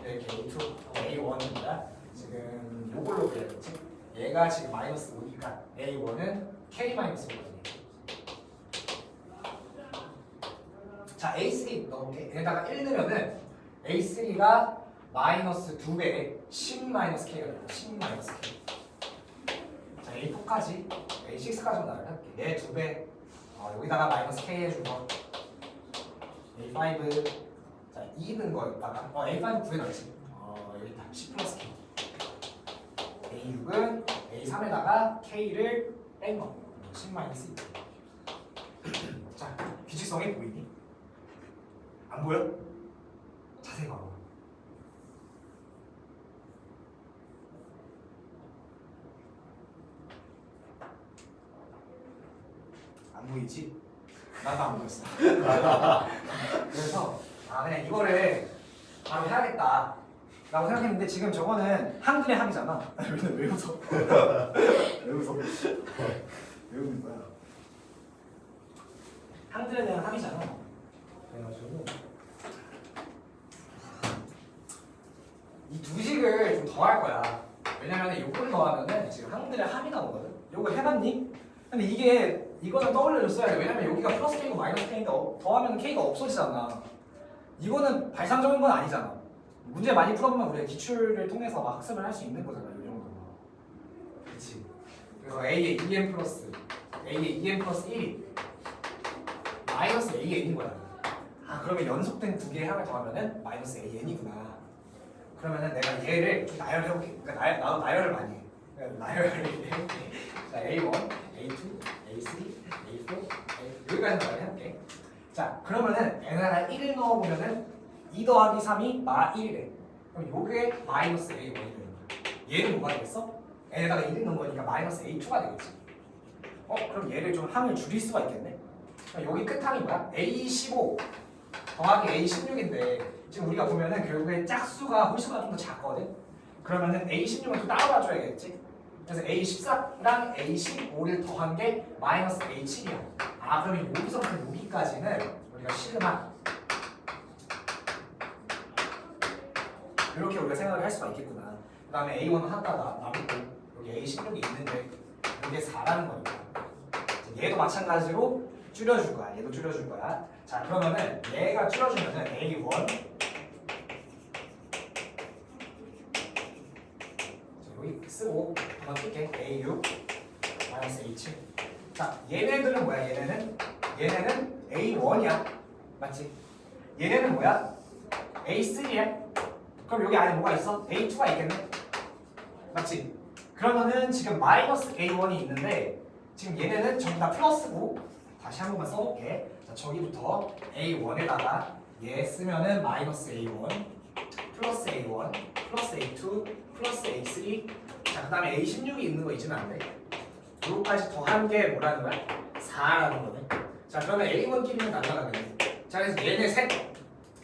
이렇게 A2, A1입니다. 지금 요걸로 그려야겠지? 얘가 지금 마이너스 5니까 A1은 K 마이너스 5거든요. 자, A3 넣을게. 얘에다가 1 넣으면은 A3가 마이너스 2배에 10 마이너스 K가 됩니다. 10 마이너스 K. 자, A4까지, A6까지만 나열할게. 얘 2배. 여기다가 마이너스 K 해주고 A5. 자, 2 넣은 거였다가 A5 9에 넣지. 여기 있다. 10 플러스 K. A6은 A3에다가 K를 뺀 거. 10 마이너스 2. 자, 규칙성이 보이니? 안 보여? 자세히 봐봐. 안 보이지? 나도 안 보였어. 그래서 그냥 이거를 바로 해야겠다 라고 생각했는데 지금 저거는 한글의 합이잖아. 왜 웃어? 왜 웃어? 왜 웃는 거야? 한글에 대한 합이잖아. 그래가지고 이 두 식을 좀 더 할 거야. 왜냐면 요거를 더하면은 지금 한글의 합이 나오거든. 요거 해봤니? 근데 이거는 떠올려줬어야 돼. 왜냐면 여기가 플러스 K고 마이너스 K니까 더하면 K가 없어지잖아. 이거는 발상적인 건 아니잖아. 문제 많이 풀어보면 우리가 기출을 통해서 막 학습을 할 수 있는 거잖아. 이 정도는. 그치? 그래서 A의 2n 플러스 A의 2n 플러스 1이 마이너스 AN인 거야. 그러면 연속된 두 개의 합을 더하면은 마이너스 AN이구나. 그러면은 내가 얘를 나열해볼게. 그러니까 나도 나열을 많이 해. 나열을 해볼게. 자, A1, A2, A3, A4, 여기까지 나열해볼게. 자, 그러면은 N에다가 1을 넣어보면은 2 더하기 3이 마 1이래. 그럼 요게 마이너스 A1이 되는 거야. 얘는 뭐가 되겠어? N에다가 1을 넣은 거니까 마이너스 A2가 되겠지. 그럼 얘를 좀 함을 줄일 수가 있겠네. 여기 끝항이 뭐야? A15 더하기 A16인데 지금 우리가 보면은 결국에 짝수가 홀수가 좀 더 작거든. 그러면은 A16을 또 따로 놔줘야겠지. 그래서 A14랑 A15를 더한 게 마이너스 A7이야. 그러면 여기서부터 여기까지는 우리가 시그마 이렇게 우리가 생각을 할 수가 있겠구나. 그 다음에 A1은 하나가 남고 여기 A16이 있는데 이게 4라는 거니까 얘도 마찬가지로 줄여줄 거야. 얘도 줄여줄 거야. 자, 그러면은 얘가 줄여주면은 A1 여기 쓰고 한번 쓸게. A6 마이너스 A7. 자, 얘네들은 뭐야? 얘네는 A1이야. 맞지? 얘네는 뭐야? A3야. 그럼 여기 안에 뭐가 있어? A2가 있겠네. 맞지? 그러면은 지금 마이너스 A1이 있는데 지금 얘네는 전부 다 플러스고 다시 한 번만 써볼게. 자, 저기부터 A1에다가 얘 쓰면은 마이너스 A1 플러스 A1 플러스 A2 플러스 A3. 자, 그 다음에 A16이 있는 거 잊으면 안 돼. 요거까지 더한 게 뭐라는 거야? 4라는 거네. 자, 그러면 A1끼리는 날라가겠네. 자, 그래서 얘네 셋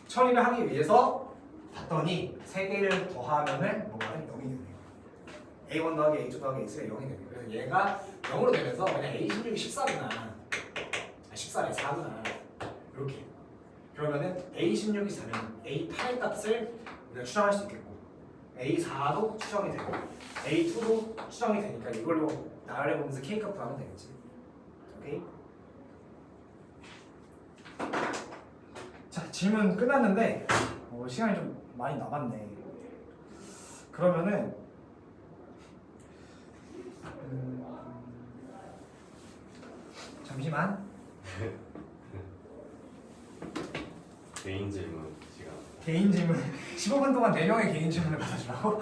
처리를 하기 위해서 봤더니 세 개를 더하면은 뭐가 돼? 0이 되네요. A1 더하기 A2 더하기 A3가 0이 되네요. 그래서 얘가 0으로 되면서 그냥 A16이 14구나. 14래 4구나. 이렇게. 그러면은 A16이 4면 A8의 값을 우리가 추정할 수 있겠고 A4도 추정이 되고 A2도 추정이 되니까 이걸로 나열해보면서 K값 구하면 되겠지. 오케이? 질문 끝났는데 시간이 좀 많이 남았네. 그러면은 잠시만. 개인 질문 시간. 개인 질문 15분 동안 4명의 개인 질문을 받아주라고?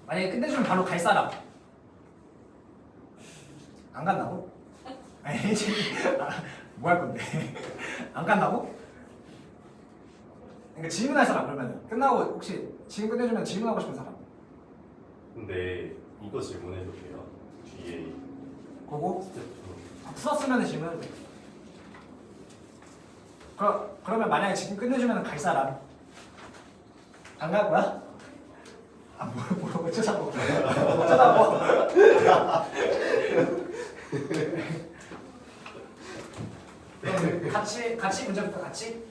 만약에 끝내주면 바로 갈 사람 안 간다고? 아니 뭐 할 건데? 안 간다고? 그러니까 질문할 사람 그러면 끝나고 혹시 지금 끝내주면 질문하고 싶은 사람 근데 이거 질문해도 돼요? 뒤에 그거 스텝 2. 풀었으면 질문해도 돼. 그러면 만약에 지금 끝내주면 갈 사람 안 갈 거야? 아 뭐 어쩌자고 어쩌자고 그럼 같이 문제부터 같이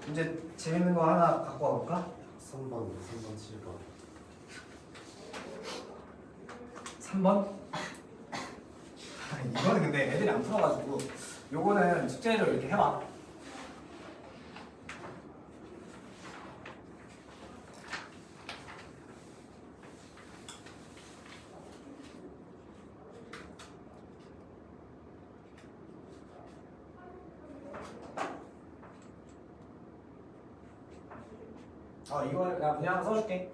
문제 재밌는 거 하나 갖고 와볼까? 3번, 7번. 3번? 이거는 근데 애들이 안 풀어가지고 요거는 숙제를 이렇게 해봐. 이거 내가 문제 하나 써줄게.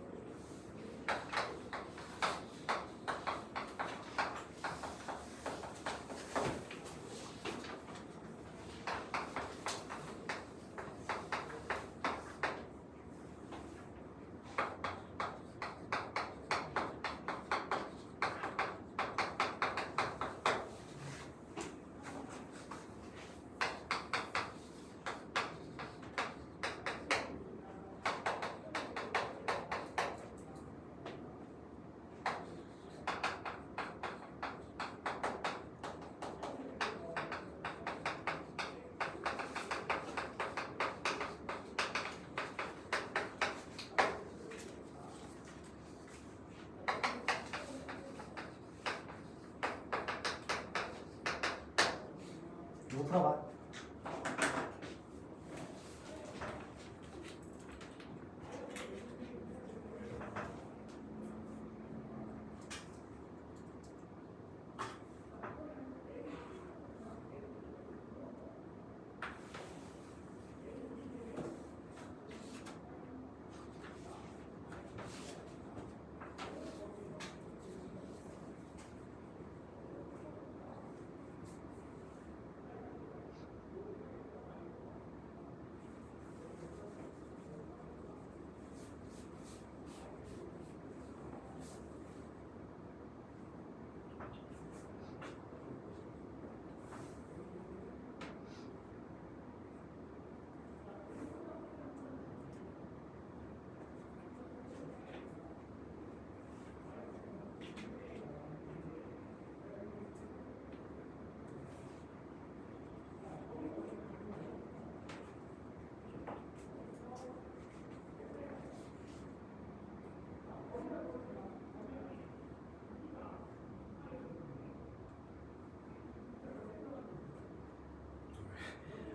이거 풀어봐.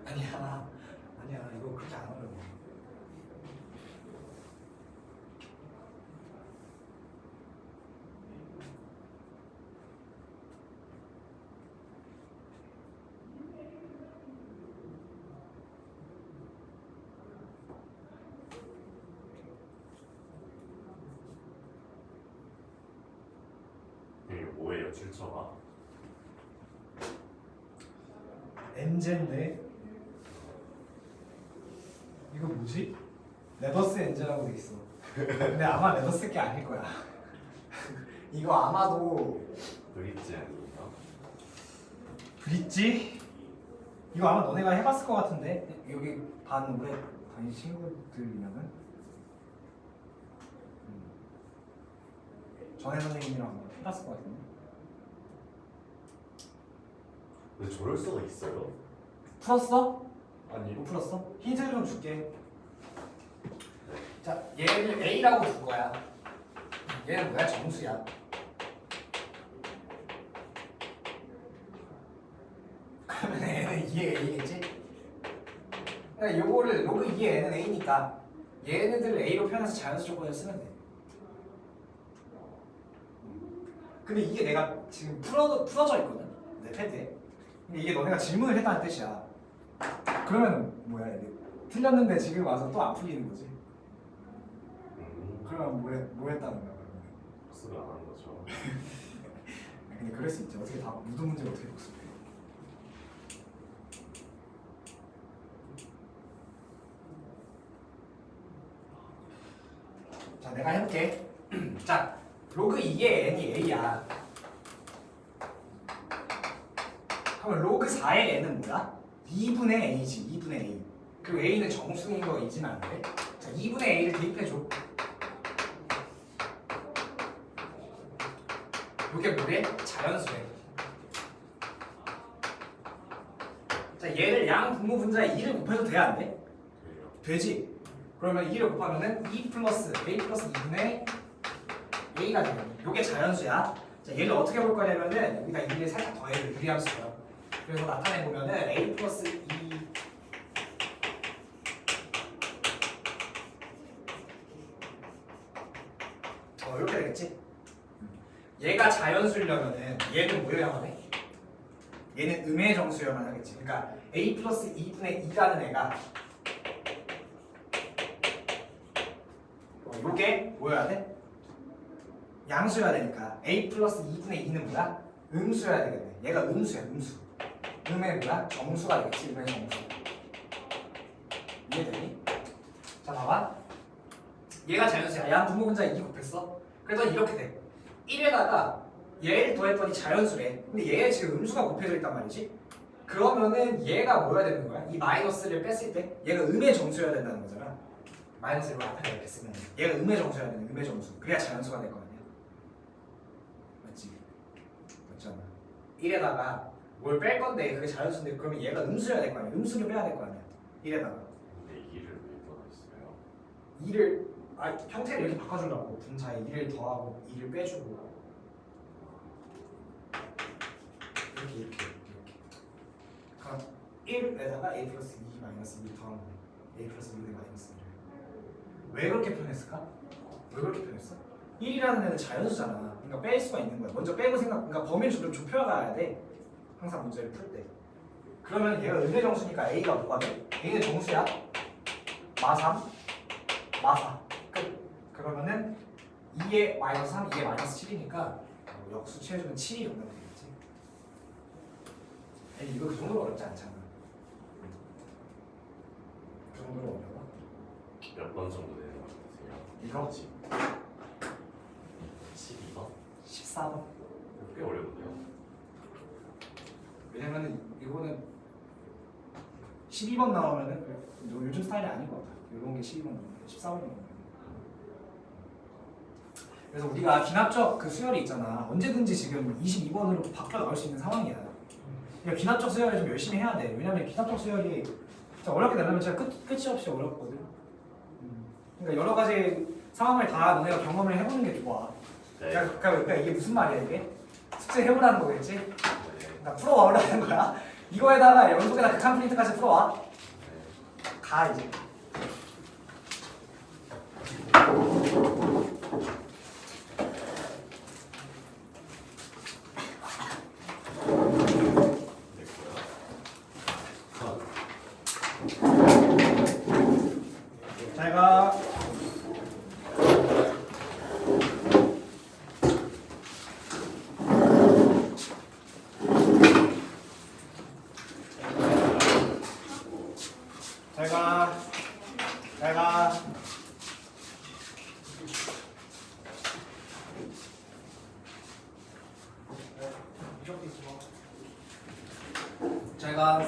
아니야 이거 그렇게 안 어려워. 이게 뭐예요, 출처가? 엔제인데 이거 뭐지? 레더스 엔제라고 돼 있어. 근데 아마 레더스 게 아닐 거야. 이거 아마도 브릿지 아니에요? 브릿지? 이거 아마 너네가 해봤을 것 같은데 여기 반 오래 다닌 친구들이면은 전혜 선생님이랑 해봤을 것 같은데. 근데 저럴 수가 있어요? 풀었어? 아니 못 풀었어? 힌트 좀 줄게. 자, 얘를 A라고 줄 거야. 얘는 뭐야? 정수야. 2의 a겠지? 그러니까 요거를 로그 2의 n은 a니까 얘네들을 a로 표현해서 자연수 조건을 쓰면 돼. 근데 이게 내가 지금 풀어져 있거든 내 패드에. 근데 이게 너네가 질문을 했다는 뜻이야. 그러면 뭐야 이게 틀렸는데 지금 와서 또 안 풀리는 거지. 그러면 뭐 했다는 거야? 그러면. 복습을 안 하는 거죠. 근데 그럴 수 있지. 어떻게 다 모든 문제를 어떻게 복습해? 자, 내가 해볼게. 자, 로그 2의 n이 a야. 그러면 로그 4의 n은 뭐야? 2분의 a지. 2분의 a. 그리고 a는 정수인 거 잊으면 안 돼. 자, 2분의 a를 대입해줘. 이게 뭐래? 자연수래. 자, 얘를 양 분모 분자에 2를 곱해도 돼, 안 돼? 돼요. 되지. 그러면 2를 곱하면은 2 플러스 a 플러스 2분의 a가 되거든. 이게 자연수야. 자, 얘를 어떻게 볼 거냐면은 여기다 2를 살짝 더해도 유리함수야. 그래서 나타내 보면은 a 플러스 2 이렇게 되겠지? 얘가 자연수려면은 얘는 뭐여야만 해? 얘는 음의 정수여야만 하겠지. 그러니까 a 플러스 2분의 2라는 애가 요게 뭐여야 돼? 양수여야 되니까 a 플러스 2분의 2는 뭐야? 음수여야 되겠네. 얘가 음수야, 음수. 음의 뭐야? 정수가 되겠지, 음의 정수. 이해되니? 자, 봐봐. 얘가 자연수야. 양 분모 분자 2 곱했어. 그랬더니 이렇게 돼. 1에다가 얘를 더했더니 자연수래. 근데 얘 지금 음수가 곱해져 있단 말이지. 그러면은 얘가 뭐여야 되는 거야? 이 마이너스를 뺐을 때 얘가 음의 정수여야 된다는 거잖아. 마이너스를 앞에 이렇게 쓰면 얘가 음의 정수여야 되는 음의 정수. 그래야 자연수가 될 거 아니야. 맞지? 맞잖아. 1에다가 뭘 뺄 건데 그게 자연수인데 그러면 얘가 음수여야 될 거 아니야. 음수를 빼야 될 거 아니야. 1에다가 근데 2를 왜 떠났어요? 2를 형태를 이렇게 바꿔주려고 분자에 2를 더하고 2를 빼주고 이렇게 그럼 1에다가 a 플러스 2 마이너스 2 더하면 a 플러스 2의 마이너스 2를 왜 그렇게 표현했을까? 왜 그렇게 표현했어? 1이라는 애는 자연수잖아. 그러니까 뺄 수가 있는 거야. 먼저 빼고 그러니까 범위를 좀 좁혀가야 돼. 항상 문제를 풀 때. 그러면 얘가 음의 정수니까 a가 뭐가 돼? a는 정수야. 마삼, 마사. 그러면은 2의 마이너스 3, 2의 마이너스 7이니까 역수 취해주면 7이 정답이 되겠지. 에이, 이거 그 정도로 어렵지 않잖아. 그 정도로 어려워? 몇 번 정도 되는 것 같으세요? 이거? 12번? 14번. 꽤 어려운데요? 왜냐면은 이거는 12번 나오면은 요즘 스타일이 아닌 것 같아. 이런 게 12번 나오면 14번 나오면. 그래서 우리가 기납적 그 수열이 있잖아. 언제든지 지금 22번으로 바뀌어 나올 수 있는 상황이야. 그러니까 기납적 수열을 좀 열심히 해야 돼. 왜냐면 기납적 수열이 진짜 어렵게 되려면 진짜 끝이 없이 어렵거든. 그러니까 여러 가지 상황을 다 너네가 경험을 해보는 게 좋아. 네. 그러니까 이게 무슨 말이야 이게? 숙제 해보라는 거겠지? 네. 그러니까 풀어와라는 거야. 이거에다가 연속에다 극한 프린트까지 풀어와. 가 이제. 잘 가. 잘 가. 잘 가. 잘 가.